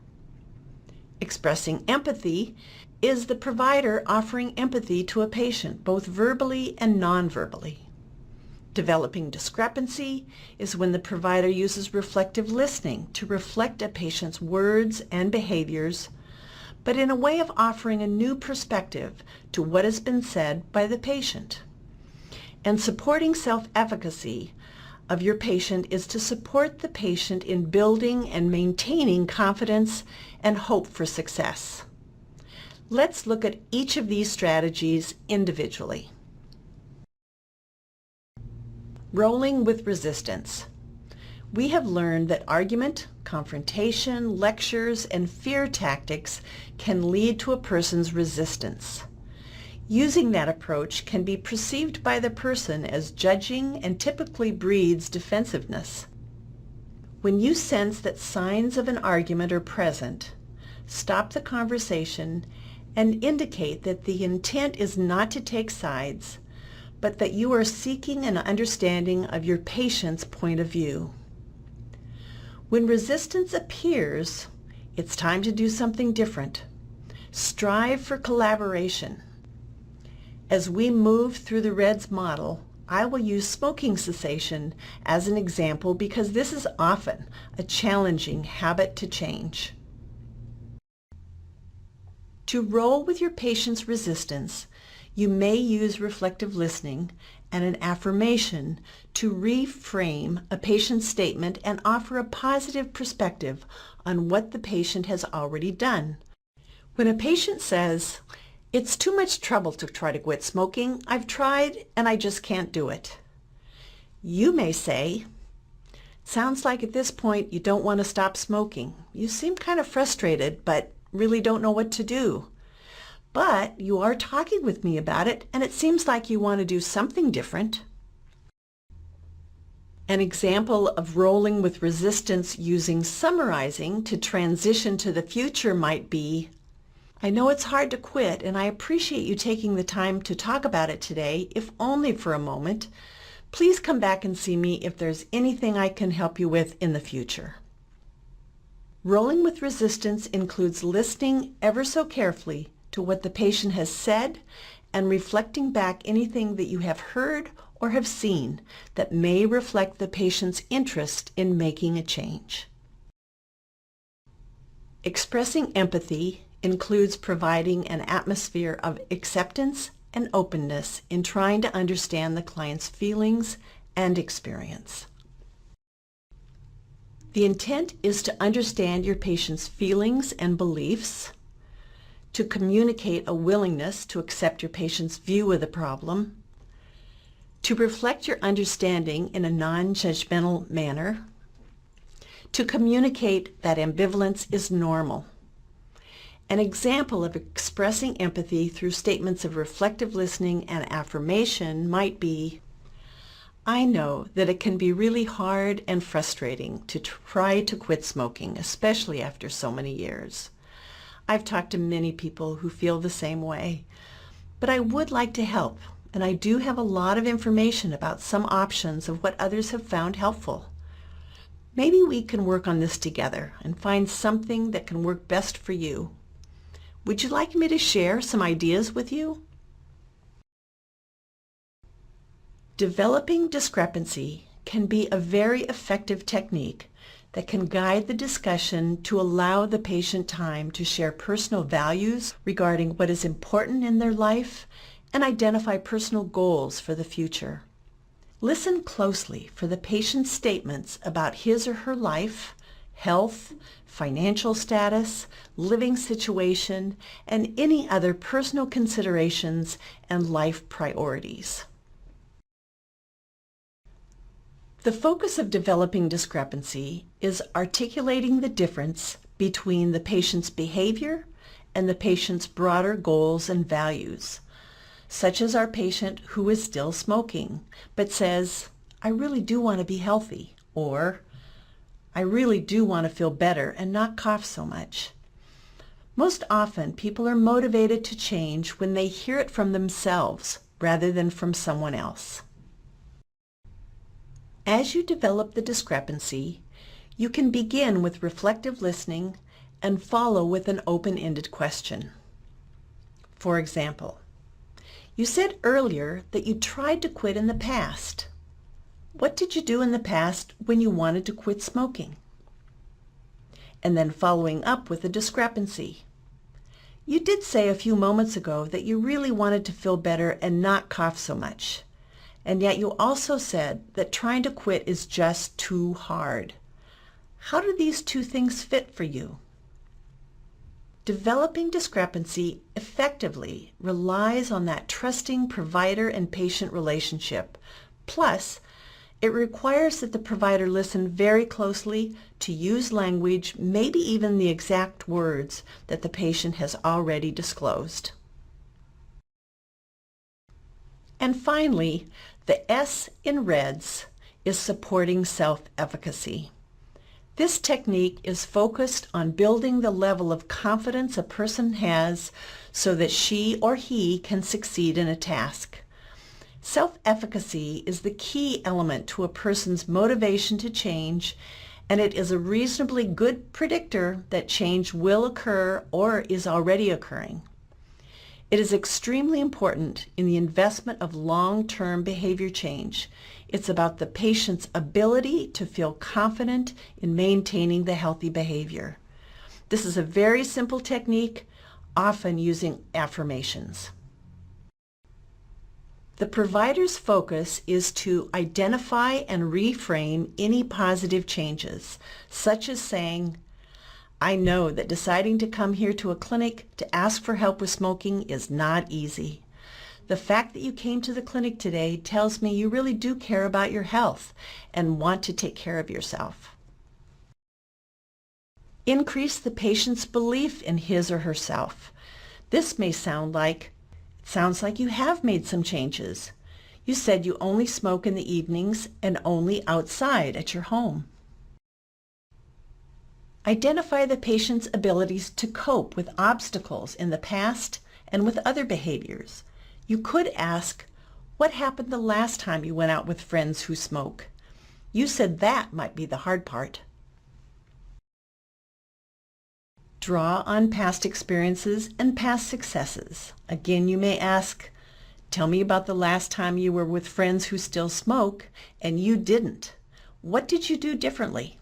Expressing empathy is the provider offering empathy to a patient, both verbally and non-verbally. Developing discrepancy is when the provider uses reflective listening to reflect a patient's words and behaviors, but in a way of offering a new perspective to what has been said by the patient. And supporting self-efficacy of your patient is to support the patient in building and maintaining confidence and hope for success. Let's look at each of these strategies individually. Rolling with resistance. We have learned that argument, confrontation, lectures, and fear tactics can lead to a person's resistance. Using that approach can be perceived by the person as judging and typically breeds defensiveness. When you sense that signs of an argument are present, stop the conversation and indicate that the intent is not to take sides, but that you are seeking an understanding of your patient's point of view. When resistance appears, it's time to do something different. Strive for collaboration. As we move through the R.E.D.S model, I will use smoking cessation as an example because this is often a challenging habit to change. To roll with your patient's resistance, you may use reflective listening and an affirmation to reframe a patient's statement and offer a positive perspective on what the patient has already done. When a patient says, "It's too much trouble to try to quit smoking. I've tried and I just can't do it," you may say, "Sounds like at this point you don't want to stop smoking. You seem kind of frustrated but really don't know what to do. But you are talking with me about it and it seems like you want to do something different." An example of rolling with resistance using summarizing to transition to the future might be, "I know it's hard to quit and I appreciate you taking the time to talk about it today, if only for a moment. Please come back and see me if there's anything I can help you with in the future." Rolling with resistance includes listening ever so carefully to what the patient has said and reflecting back anything that you have heard or have seen that may reflect the patient's interest in making a change. Expressing empathy includes providing an atmosphere of acceptance and openness in trying to understand the client's feelings and experience. The intent is to understand your patient's feelings and beliefs, to communicate a willingness to accept your patient's view of the problem, to reflect your understanding in a non-judgmental manner, to communicate that ambivalence is normal. An example of expressing empathy through statements of reflective listening and affirmation might be, I know that it can be really hard and frustrating to try to quit smoking, especially after so many years. I've talked to many people who feel the same way, but I would like to help, and I do have a lot of information about some options of what others have found helpful. Maybe we can work on this together and find something that can work best for you. Would you like me to share some ideas with you? Developing discrepancy can be a very effective technique that can guide the discussion to allow the patient time to share personal values regarding what is important in their life and identify personal goals for the future. Listen closely for the patient's statements about his or her life, health, financial status, living situation, and any other personal considerations and life priorities. The focus of developing discrepancy is articulating the difference between the patient's behavior and the patient's broader goals and values, such as our patient who is still smoking but says, I really do want to be healthy, or I really do want to feel better and not cough so much. Most often, people are motivated to change when they hear it from themselves rather than from someone else. As you develop the discrepancy, you can begin with reflective listening and follow with an open-ended question. For example, you said earlier that you tried to quit in the past. What did you do in the past when you wanted to quit smoking? And then following up with a discrepancy. You did say a few moments ago that you really wanted to feel better and not cough so much. And yet you also said that trying to quit is just too hard. How do these two things fit for you? Developing discrepancy effectively relies on that trusting provider and patient relationship. Plus, it requires that the provider listen very closely to use language, maybe even the exact words that the patient has already disclosed. And finally, the S in R.E.D.S is supporting self-efficacy. This technique is focused on building the level of confidence a person has so that she or he can succeed in a task. Self-efficacy is the key element to a person's motivation to change, and it is a reasonably good predictor that change will occur or is already occurring. It is extremely important in the investment of long-term behavior change. It's about the patient's ability to feel confident in maintaining the healthy behavior. This is a very simple technique, often using affirmations. The provider's focus is to identify and reframe any positive changes, such as saying, I know that deciding to come here to a clinic to ask for help with smoking is not easy. The fact that you came to the clinic today tells me you really do care about your health and want to take care of yourself. Increase the patient's belief in his or herself. This may sound like, it sounds like you have made some changes. You said you only smoke in the evenings and only outside at your home. Identify the patient's abilities to cope with obstacles in the past and with other behaviors. You could ask, what happened the last time you went out with friends who smoke? You said that might be the hard part. Draw on past experiences and past successes. Again, you may ask, tell me about the last time you were with friends who still smoke and you didn't. What did you do differently?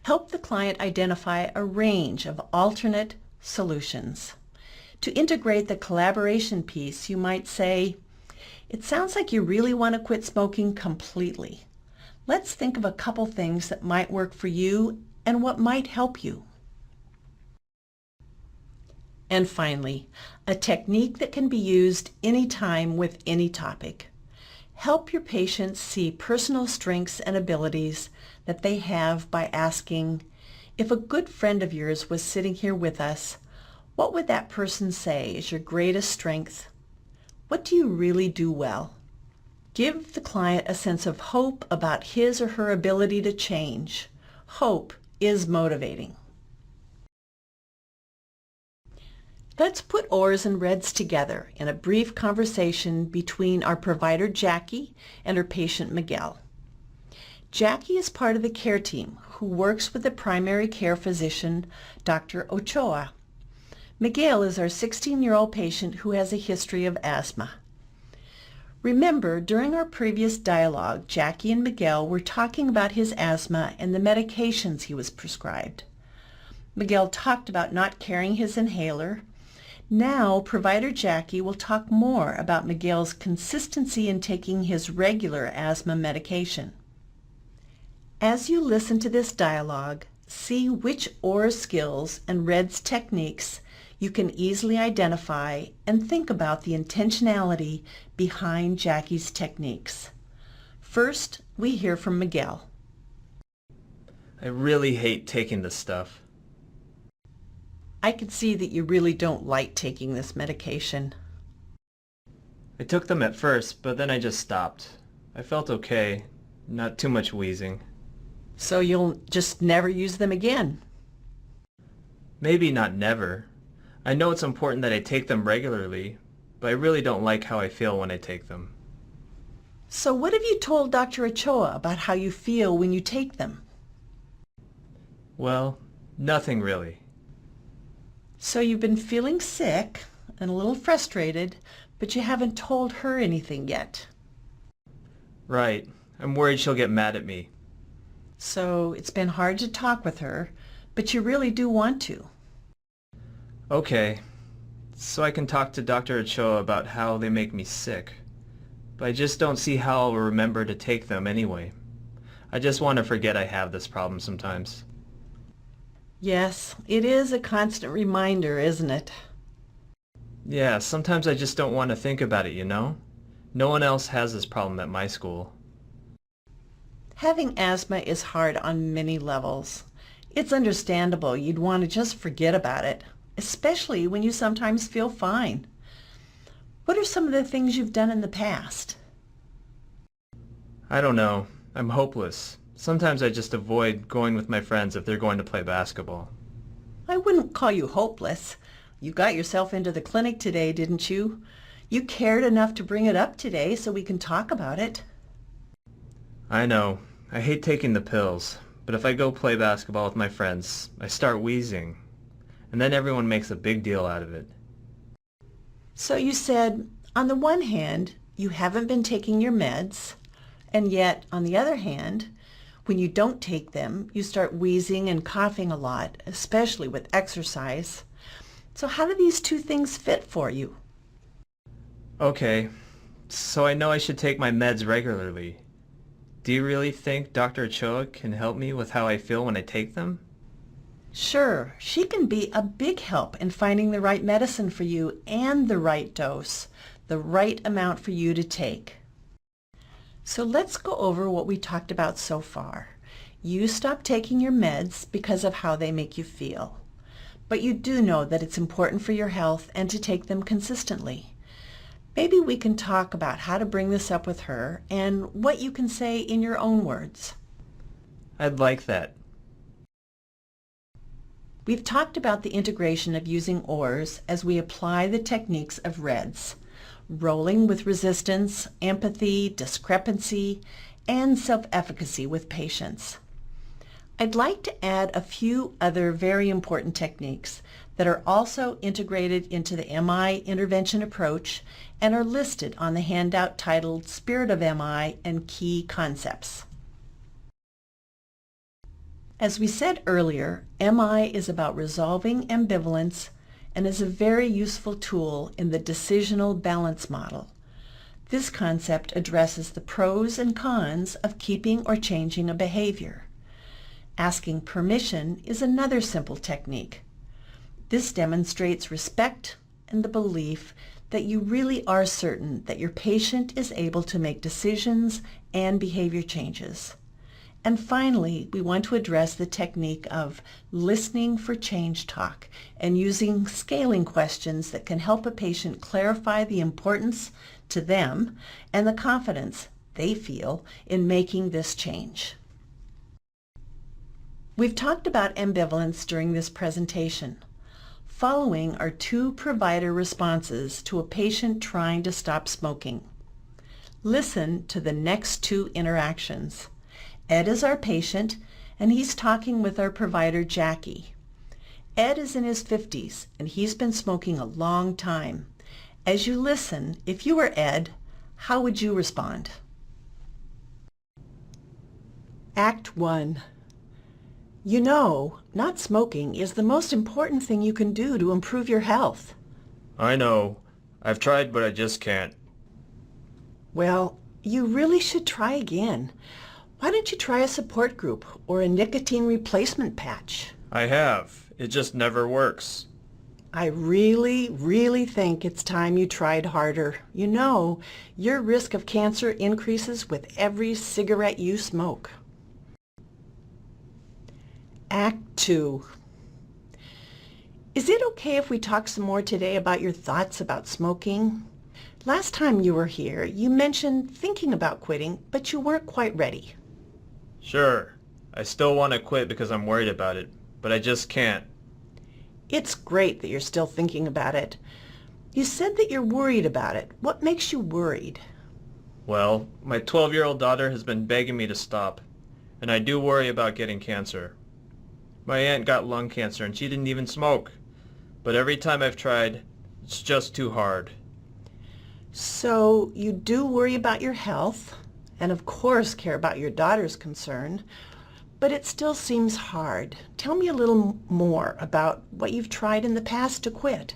Help the client identify a range of alternate solutions. To integrate the collaboration piece, you might say, "It sounds like you really want to quit smoking completely. Let's think of a couple things that might work for you and what might help you." And finally, a technique that can be used anytime with any topic. Help your patients see personal strengths and abilities that they have by asking, "If a good friend of yours was sitting here with us, what would that person say is your greatest strength? What do you really do well?" Give the client a sense of hope about his or her ability to change. Hope is motivating. Let's put OARS and R.E.D.S together in a brief conversation between our provider Jackie and her patient Miguel. Jackie is part of the care team who works with the primary care physician, Dr. Ochoa. Miguel is our 16-year-old patient who has a history of asthma. Remember, during our previous dialogue, Jackie and Miguel were talking about his asthma and the medications he was prescribed. Miguel talked about not carrying his inhaler. Now, provider Jackie will talk more about Miguel's consistency in taking his regular asthma medication. As you listen to this dialogue, see which OARS skills and R.E.D.S techniques you can easily identify and think about the intentionality behind Jackie's techniques. First, we hear from Miguel. I really hate taking this stuff. I can see that you really don't like taking this medication. I took them at first, but then I just stopped. I felt okay, not too much wheezing. So you'll just never use them again? Maybe not never. I know it's important that I take them regularly, but I really don't like how I feel when I take them. So what have you told Dr. Ochoa about how you feel when you take them? Well, nothing really. So you've been feeling sick and a little frustrated, but you haven't told her anything yet. Right. I'm worried she'll get mad at me. So it's been hard to talk with her, but you really do want to. Okay. So I can talk to Dr. Ochoa about how they make me sick. But I just don't see how I'll remember to take them anyway. I just want to forget I have this problem sometimes. Yes, it is a constant reminder, isn't it? Yeah, sometimes I just don't want to think about it, you know? No one else has this problem at my school. Having asthma is hard on many levels. It's understandable you'd want to just forget about it, especially when you sometimes feel fine. What are some of the things you've done in the past? I don't know. I'm hopeless. Sometimes I just avoid going with my friends if they're going to play basketball. I wouldn't call you hopeless. You got yourself into the clinic today, didn't you? You cared enough to bring it up today so we can talk about it. I know. I hate taking the pills, but if I go play basketball with my friends, I start wheezing, and then everyone makes a big deal out of it. So you said, on the one hand, you haven't been taking your meds, and yet, on the other hand, when you don't take them, you start wheezing and coughing a lot, especially with exercise. So how do these two things fit for you? Okay, so I know I should take my meds regularly. Do you really think Dr. Ochoa can help me with how I feel when I take them? Sure, she can be a big help in finding the right medicine for you and the right dose, the right amount for you to take. So let's go over what we talked about so far. You stopped taking your meds because of how they make you feel. But you do know that it's important for your health and to take them consistently. Maybe we can talk about how to bring this up with her and what you can say in your own words. I'd like that. We've talked about the integration of using OARS as we apply the techniques of R.E.D.S, rolling with resistance, empathy, discrepancy, and self-efficacy with patients. I'd like to add a few other very important techniques that are also integrated into the MI intervention approach and are listed on the handout titled Spirit of MI and Key Concepts. As we said earlier, MI is about resolving ambivalence and is a very useful tool in the decisional balance model. This concept addresses the pros and cons of keeping or changing a behavior. Asking permission is another simple technique. This demonstrates respect and the belief that you really are certain that your patient is able to make decisions and behavior changes. And finally, we want to address the technique of listening for change talk and using scaling questions that can help a patient clarify the importance to them and the confidence they feel in making this change. We've talked about ambivalence during this presentation. Following are 2 provider responses to a patient trying to stop smoking. Listen to the next 2 interactions. Ed is our patient, and he's talking with our provider, Jackie. Ed is in his 50s, and he's been smoking a long time. As you listen, if you were Ed, how would you respond? Act 1. You know, not smoking is the most important thing you can do to improve your health. I know. I've tried, but I just can't. Well, you really should try again. Why don't you try a support group or a nicotine replacement patch? I have. It just never works. I really think it's time you tried harder. You know, your risk of cancer increases with every cigarette you smoke. Act 2. Is it okay if we talk some more today about your thoughts about smoking? Last time you were here, you mentioned thinking about quitting, but you weren't quite ready. Sure. I still want to quit because I'm worried about it, but I just can't. It's great that you're still thinking about it. You said that you're worried about it. What makes you worried? Well, my 12-year-old daughter has been begging me to stop, and I do worry about getting cancer. My aunt got lung cancer and she didn't even smoke, but every time I've tried, it's just too hard. So you do worry about your health, and of course care about your daughter's concern, but it still seems hard. Tell me a little more about what you've tried in the past to quit.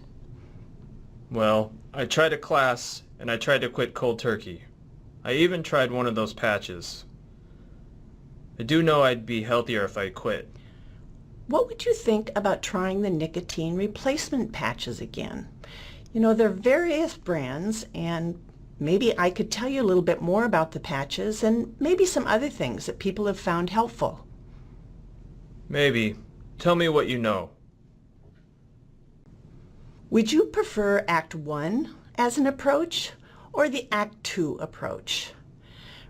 Well, I tried a class and I tried to quit cold turkey. I even tried one of those patches. I do know I'd be healthier if I quit. What would you think about trying the nicotine replacement patches again? You know, there are various brands, and maybe I could tell you a little bit more about the patches and maybe some other things that people have found helpful. Maybe. Tell me what you know. Would you prefer Act 1 as an approach or the Act 2 approach?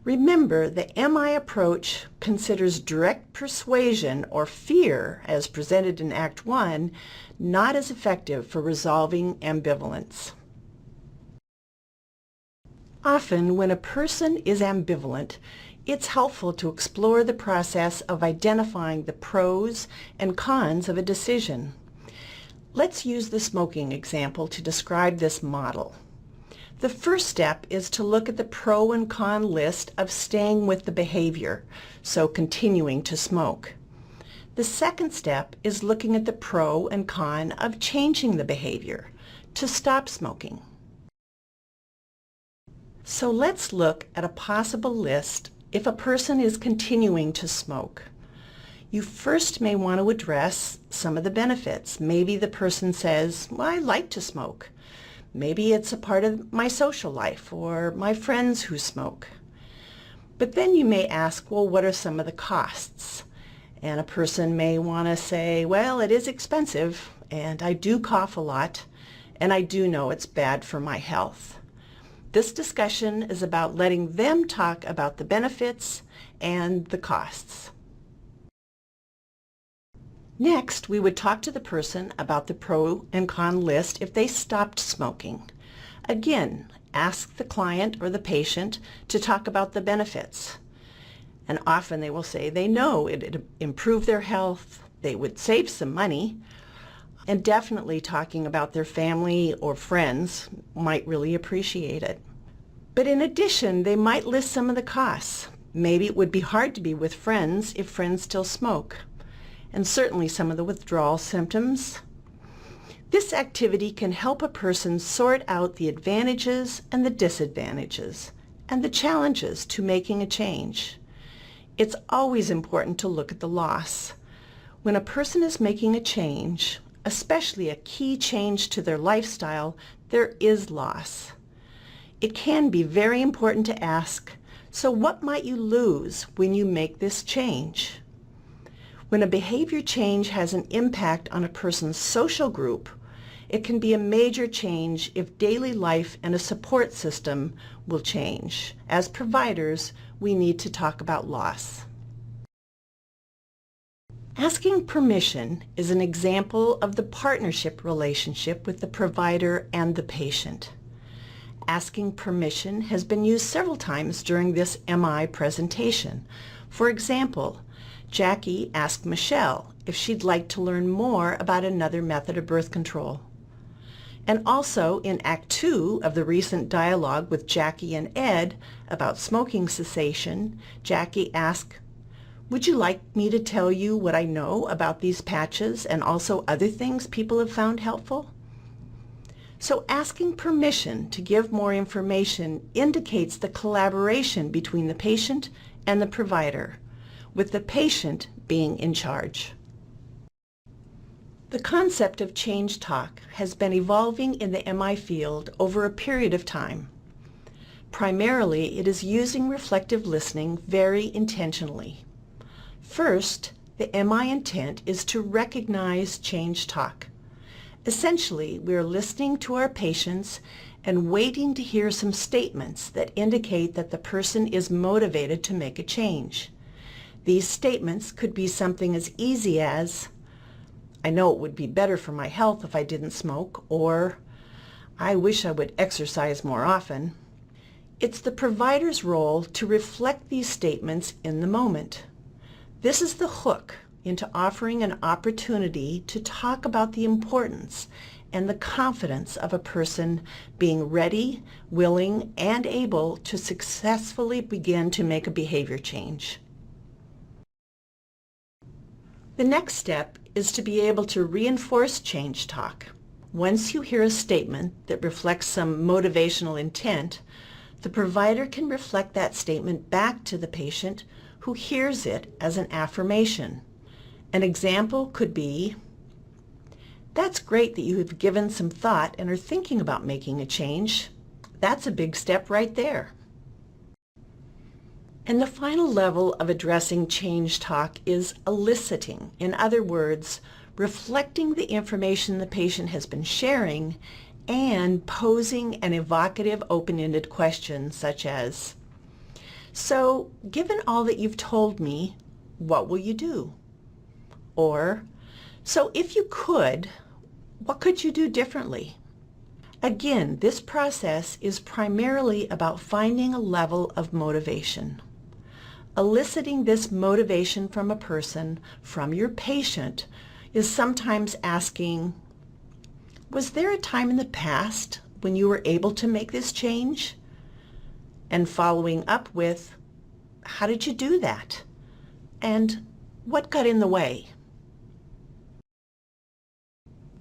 Remember, the MI approach considers direct persuasion or fear, as presented in Act 1, not as effective for resolving ambivalence. Often, when a person is ambivalent, it's helpful to explore the process of identifying the pros and cons of a decision. Let's use the smoking example to describe this model. The first step is to look at the pro and con list of staying with the behavior, so continuing to smoke. The second step is looking at the pro and con of changing the behavior, to stop smoking. So let's look at a possible list if a person is continuing to smoke. You first may want to address some of the benefits. Maybe the person says, well, I like to smoke. Maybe it's a part of my social life or my friends who smoke. But then you may ask, well, what are some of the costs? And a person may want to say, well, it is expensive, and I do cough a lot, and I do know it's bad for my health. This discussion is about letting them talk about the benefits and the costs. Next, we would talk to the person about the pro and con list if they stopped smoking. Again, ask the client or the patient to talk about the benefits. And often they will say they know it'd improve their health, they would save some money, and definitely talking about their family or friends might really appreciate it. But in addition, they might list some of the costs. Maybe it would be hard to be with friends if friends still smoke. And certainly some of the withdrawal symptoms. This activity can help a person sort out the advantages and the disadvantages and the challenges to making a change. It's always important to look at the loss. When a person is making a change, especially a key change to their lifestyle, there is loss. It can be very important to ask, so what might you lose when you make this change? When a behavior change has an impact on a person's social group, it can be a major change if daily life and a support system will change. As providers, we need to talk about loss. Asking permission is an example of the partnership relationship with the provider and the patient. Asking permission has been used several times during this MI presentation. For example, Jackie asked Michelle if she'd like to learn more about another method of birth control. And also in Act 2 of the recent dialogue with Jackie and Ed about smoking cessation, Jackie asked, "Would you like me to tell you what I know about these patches and also other things people have found helpful?" So asking permission to give more information indicates the collaboration between the patient and the provider, with the patient being in charge. The concept of change talk has been evolving in the MI field over a period of time. Primarily, it is using reflective listening very intentionally. First, the MI intent is to recognize change talk. Essentially, we are listening to our patients and waiting to hear some statements that indicate that the person is motivated to make a change. These statements could be something as easy as, "I know it would be better for my health if I didn't smoke," or "I wish I would exercise more often." It's the provider's role to reflect these statements in the moment. This is the hook into offering an opportunity to talk about the importance and the confidence of a person being ready, willing, and able to successfully begin to make a behavior change. The next step is to be able to reinforce change talk. Once you hear a statement that reflects some motivational intent, the provider can reflect that statement back to the patient who hears it as an affirmation. An example could be, "That's great that you have given some thought and are thinking about making a change. That's a big step right there." And the final level of addressing change talk is eliciting. In other words, reflecting the information the patient has been sharing and posing an evocative, open-ended question such as, "So, given all that you've told me, what will you do?" Or, "So if you could, what could you do differently?" Again, this process is primarily about finding a level of motivation. Eliciting this motivation from a person, from your patient, is sometimes asking, "Was there a time in the past when you were able to make this change?" And following up with, "How did you do that?" And "What got in the way?"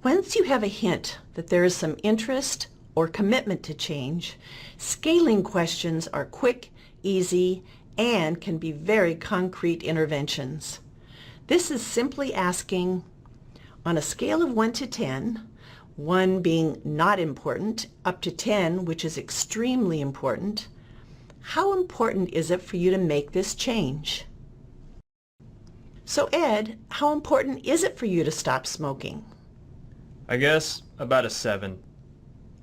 Once you have a hint that there is some interest or commitment to change, scaling questions are quick, easy, and can be very concrete interventions. This is simply asking, on a scale of 1 to 10, 1 being not important, up to 10, which is extremely important, how important is it for you to make this change? So Ed, how important is it for you to stop smoking? I guess about a 7.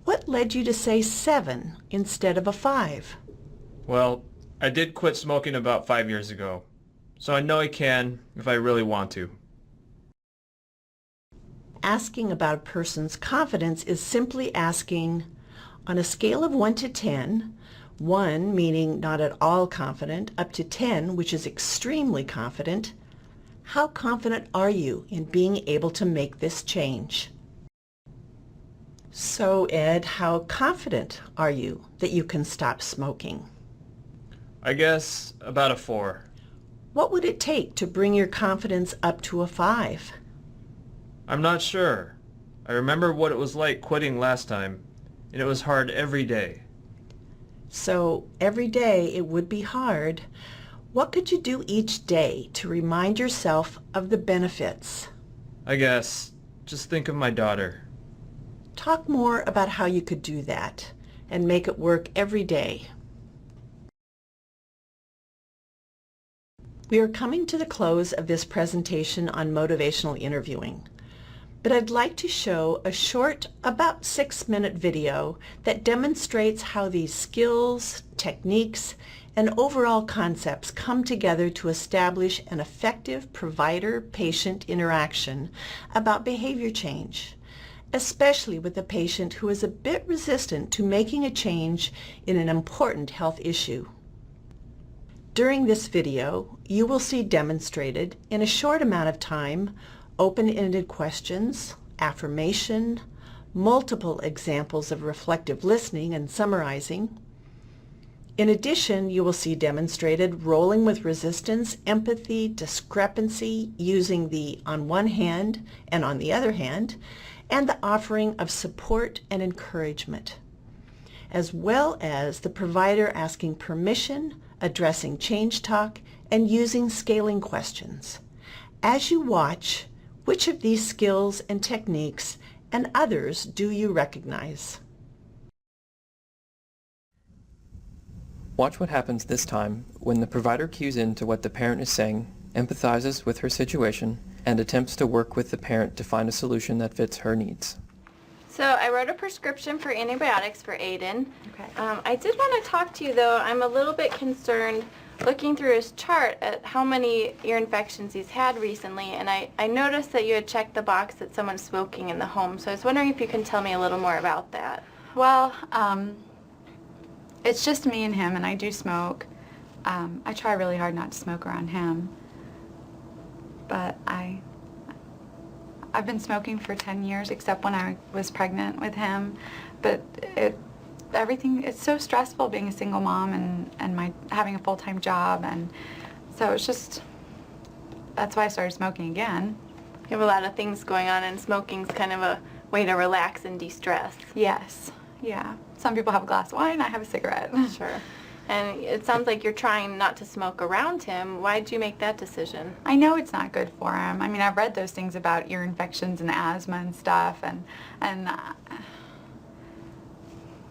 What led you to say 7 instead of a 5? Well, I did quit smoking about 5 years ago, so I know I can if I really want to. Asking about a person's confidence is simply asking, on a scale of 1 to 10, 1 meaning not at all confident, up to 10, which is extremely confident, how confident are you in being able to make this change? So Ed, how confident are you that you can stop smoking? I guess about a 4. What would it take to bring your confidence up to a 5? I'm not sure. I remember what it was like quitting last time, and it was hard every day. So every day it would be hard. What could you do each day to remind yourself of the benefits? I guess, just think of my daughter. Talk more about how you could do that and make it work every day. We are coming to the close of this presentation on motivational interviewing, but I'd like to show a short, about 6-minute video that demonstrates how these skills, techniques, and overall concepts come together to establish an effective provider-patient interaction about behavior change, especially with a patient who is a bit resistant to making a change in an important health issue. During this video, you will see demonstrated in a short amount of time open-ended questions, affirmation, multiple examples of reflective listening and summarizing. In addition, you will see demonstrated rolling with resistance, empathy, discrepancy using the on one hand and on the other hand, and the offering of support and encouragement, as well as the provider asking permission, addressing change talk, and using scaling questions. As you watch, which of these skills and techniques and others do you recognize? Watch what happens this time when the provider cues in to what the parent is saying, empathizes with her situation, and attempts to work with the parent to find a solution that fits her needs. So I wrote a prescription for antibiotics for Aiden. Okay. I did want to talk to you though. I'm a little bit concerned looking through his chart at how many ear infections he's had recently, and I noticed that you had checked the box that someone's smoking in the home. So I was wondering if you can tell me a little more about that. Well, it's just me and him, and I do smoke. I try really hard not to smoke around him, but I've been smoking for 10 years, except when I was pregnant with him. But it's so stressful being a single mom and having a full-time job, and so that's why I started smoking again. You have a lot of things going on, and smoking's kind of a way to relax and de-stress. Yes, yeah. Some people have a glass of wine, I have a cigarette. Sure. And it sounds like you're trying not to smoke around him. Why did you make that decision? I know it's not good for him. I mean, I've read those things about ear infections and asthma and stuff,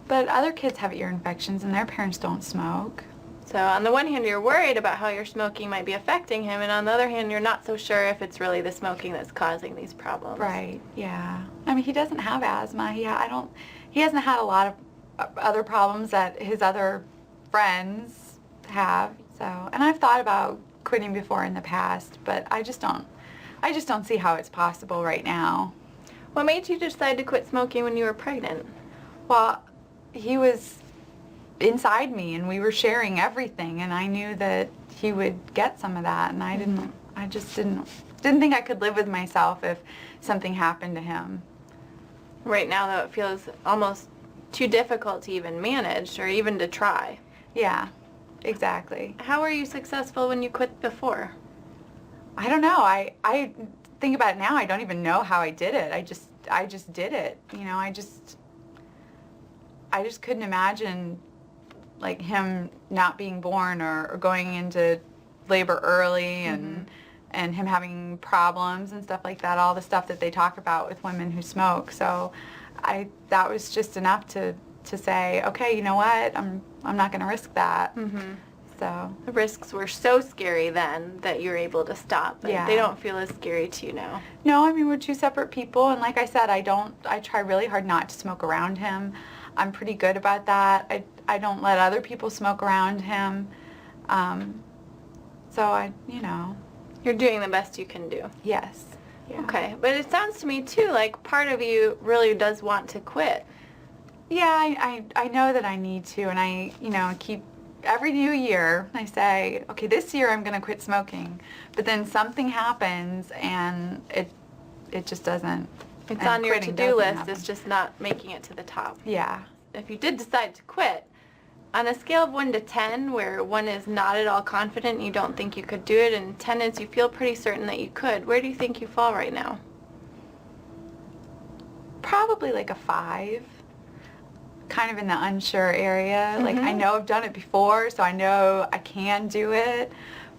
but other kids have ear infections and their parents don't smoke. So on the one hand, you're worried about how your smoking might be affecting him, and on the other hand, you're not so sure if it's really the smoking that's causing these problems. Right, yeah. I mean, he doesn't have asthma. He hasn't had a lot of other problems that his other friends have. So, and I've thought about quitting before in the past, but I just don't see how it's possible right now. What made you decide to quit smoking when you were pregnant? Well, he was inside me and we were sharing everything, and I knew that he would get some of that, and I just didn't think I could live with myself if something happened to him. Right now, though, it feels almost too difficult to even manage or even to try. Yeah, exactly. How were you successful when you quit before? I don't know. I think about it now. I don't even know how I did it. I just did it. You know, I just couldn't imagine like him not being born or going into labor early and him having problems and stuff like that. All the stuff that they talk about with women who smoke. So that was just enough to say, okay, you know what? I'm not going to risk that. So the risks were so scary then that you were able to stop. But yeah. They don't feel as scary to you now. No, I mean, we're two separate people, and like I said, I try really hard not to smoke around him. I'm pretty good about that. I don't let other people smoke around him. So You're doing the best you can do. yes. Yeah. Okay, but it sounds to me too like part of you really does want to quit. Yeah, I know that I need to, and I keep, every new year I say, okay, this year I'm going to quit smoking, but then something happens and it just doesn't. It's and on your quitting to-do doesn't list, happen. it's just not making it to the top. Yeah. If you did decide to quit, on a scale of 1 to 10, where 1 is not at all confident, you don't think you could do it, and 10 is you feel pretty certain that you could, where do you think you fall right now? probably like a 5. Kind of in the unsure area. Like, I know I've done it before, so I know I can do it,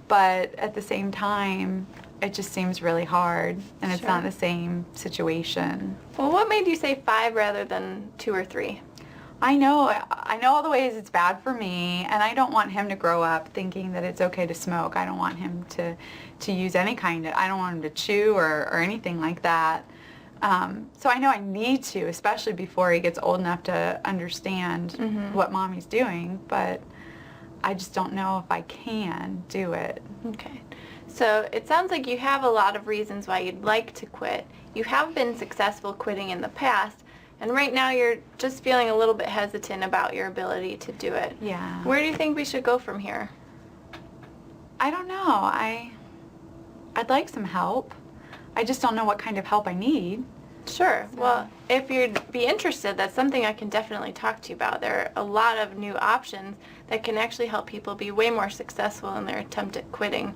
but at the same time, it just seems really hard, and it's not the same situation. Well, what made you say 5 rather than 2 or 3? I know all the ways it's bad for me, and I don't want him to grow up thinking that it's okay to smoke. I don't want him to use any kind of, I don't want him to chew or anything like that. So I know I need to, especially before he gets old enough to understand what mommy's doing, but I just don't know if I can do it. Okay. So it sounds like you have a lot of reasons why you'd like to quit. You have been successful quitting in the past, and right now you're just feeling a little bit hesitant about your ability to do it. Yeah. Where do you think we should go from here? I don't know. I'd like some help. I just don't know what kind of help I need. Sure. Well, if you'd be interested, that's something I can definitely talk to you about. There are a lot of new options that can actually help people be way more successful in their attempt at quitting.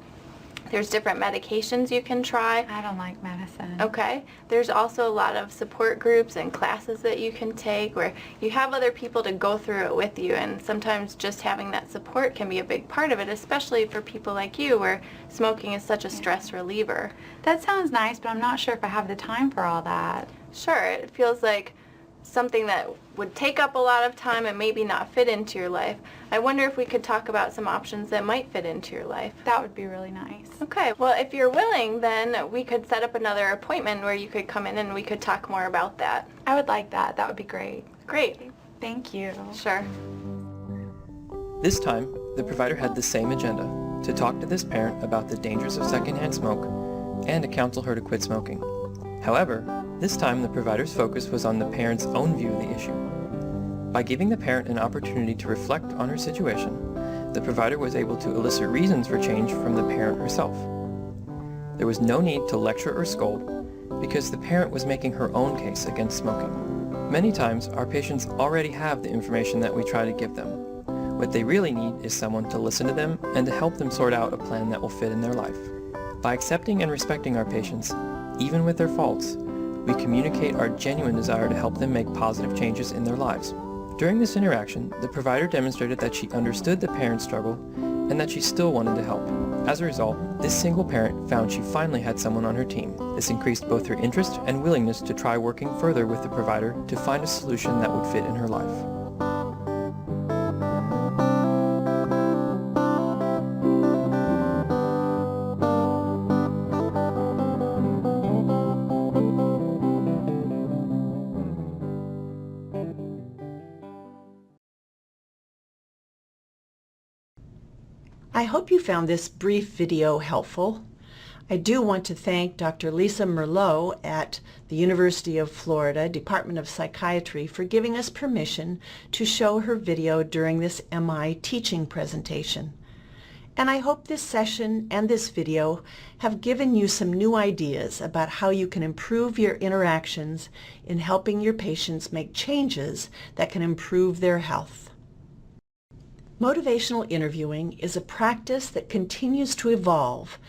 There's different medications you can try. I don't like medicine. Okay. There's also a lot of support groups and classes that you can take where you have other people to go through it with you, and sometimes just having that support can be a big part of it, especially for people like you where smoking is such a stress reliever. That sounds nice, but I'm not sure if I have the time for all that. Sure. It feels like something that would take up a lot of time and maybe not fit into your life. I wonder if we could talk about some options that might fit into your life. That would be really nice. Okay, well, if you're willing, then we could set up another appointment where you could come in and we could talk more about that. I would like that. That would be great. Great. Thank you. Sure. This time, the provider had the same agenda, to talk to this parent about the dangers of secondhand smoke and to counsel her to quit smoking. However, this time the provider's focus was on the parent's own view of the issue. By giving the parent an opportunity to reflect on her situation, the provider was able to elicit reasons for change from the parent herself. There was no need to lecture or scold because the parent was making her own case against smoking. Many times, our patients already have the information that we try to give them. What they really need is someone to listen to them and to help them sort out a plan that will fit in their life. By accepting and respecting our patients, even with their faults, we communicate our genuine desire to help them make positive changes in their lives. During this interaction, the provider demonstrated that she understood the parent's struggle and that she still wanted to help. As a result, this single parent found she finally had someone on her team. This increased both her interest and willingness to try working further with the provider to find a solution that would fit in her life. I hope you found this brief video helpful. I do want to thank Dr. Lisa Merlot at the University of Florida Department of Psychiatry for giving us permission to show her video during this MI teaching presentation. And I hope this session and this video have given you some new ideas about how you can improve your interactions in helping your patients make changes that can improve their health. Motivational interviewing is a practice that continues to evolve,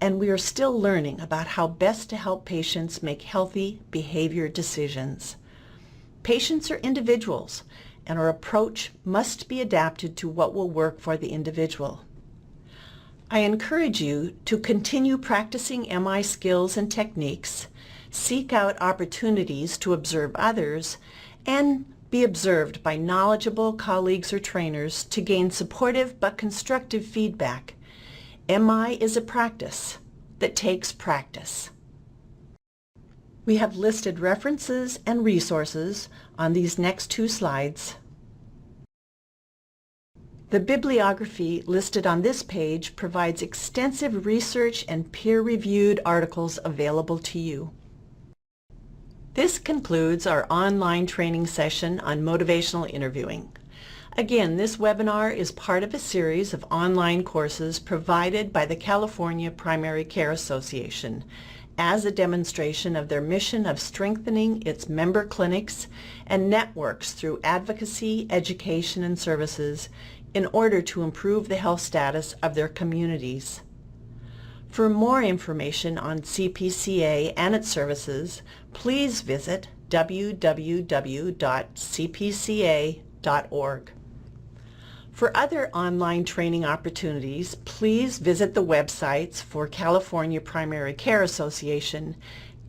and we are still learning about how best to help patients make healthy behavior decisions. Patients are individuals, and our approach must be adapted to what will work for the individual. I encourage you to continue practicing MI skills and techniques, seek out opportunities to observe others, and be observed by knowledgeable colleagues or trainers to gain supportive but constructive feedback. MI is a practice that takes practice. We have listed references and resources on these next 2 slides. The bibliography listed on this page provides extensive research and peer-reviewed articles available to you. This concludes our online training session on motivational interviewing. Again, this webinar is part of a series of online courses provided by the California Primary Care Association as a demonstration of their mission of strengthening its member clinics and networks through advocacy, education, and services in order to improve the health status of their communities. For more information on CPCA and its services, please visit www.cpca.org. For other online training opportunities, please visit the websites for California Primary Care Association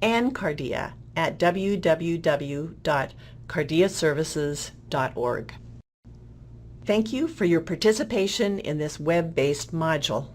and CARDIA at www.cardiaservices.org. Thank you for your participation in this web-based module.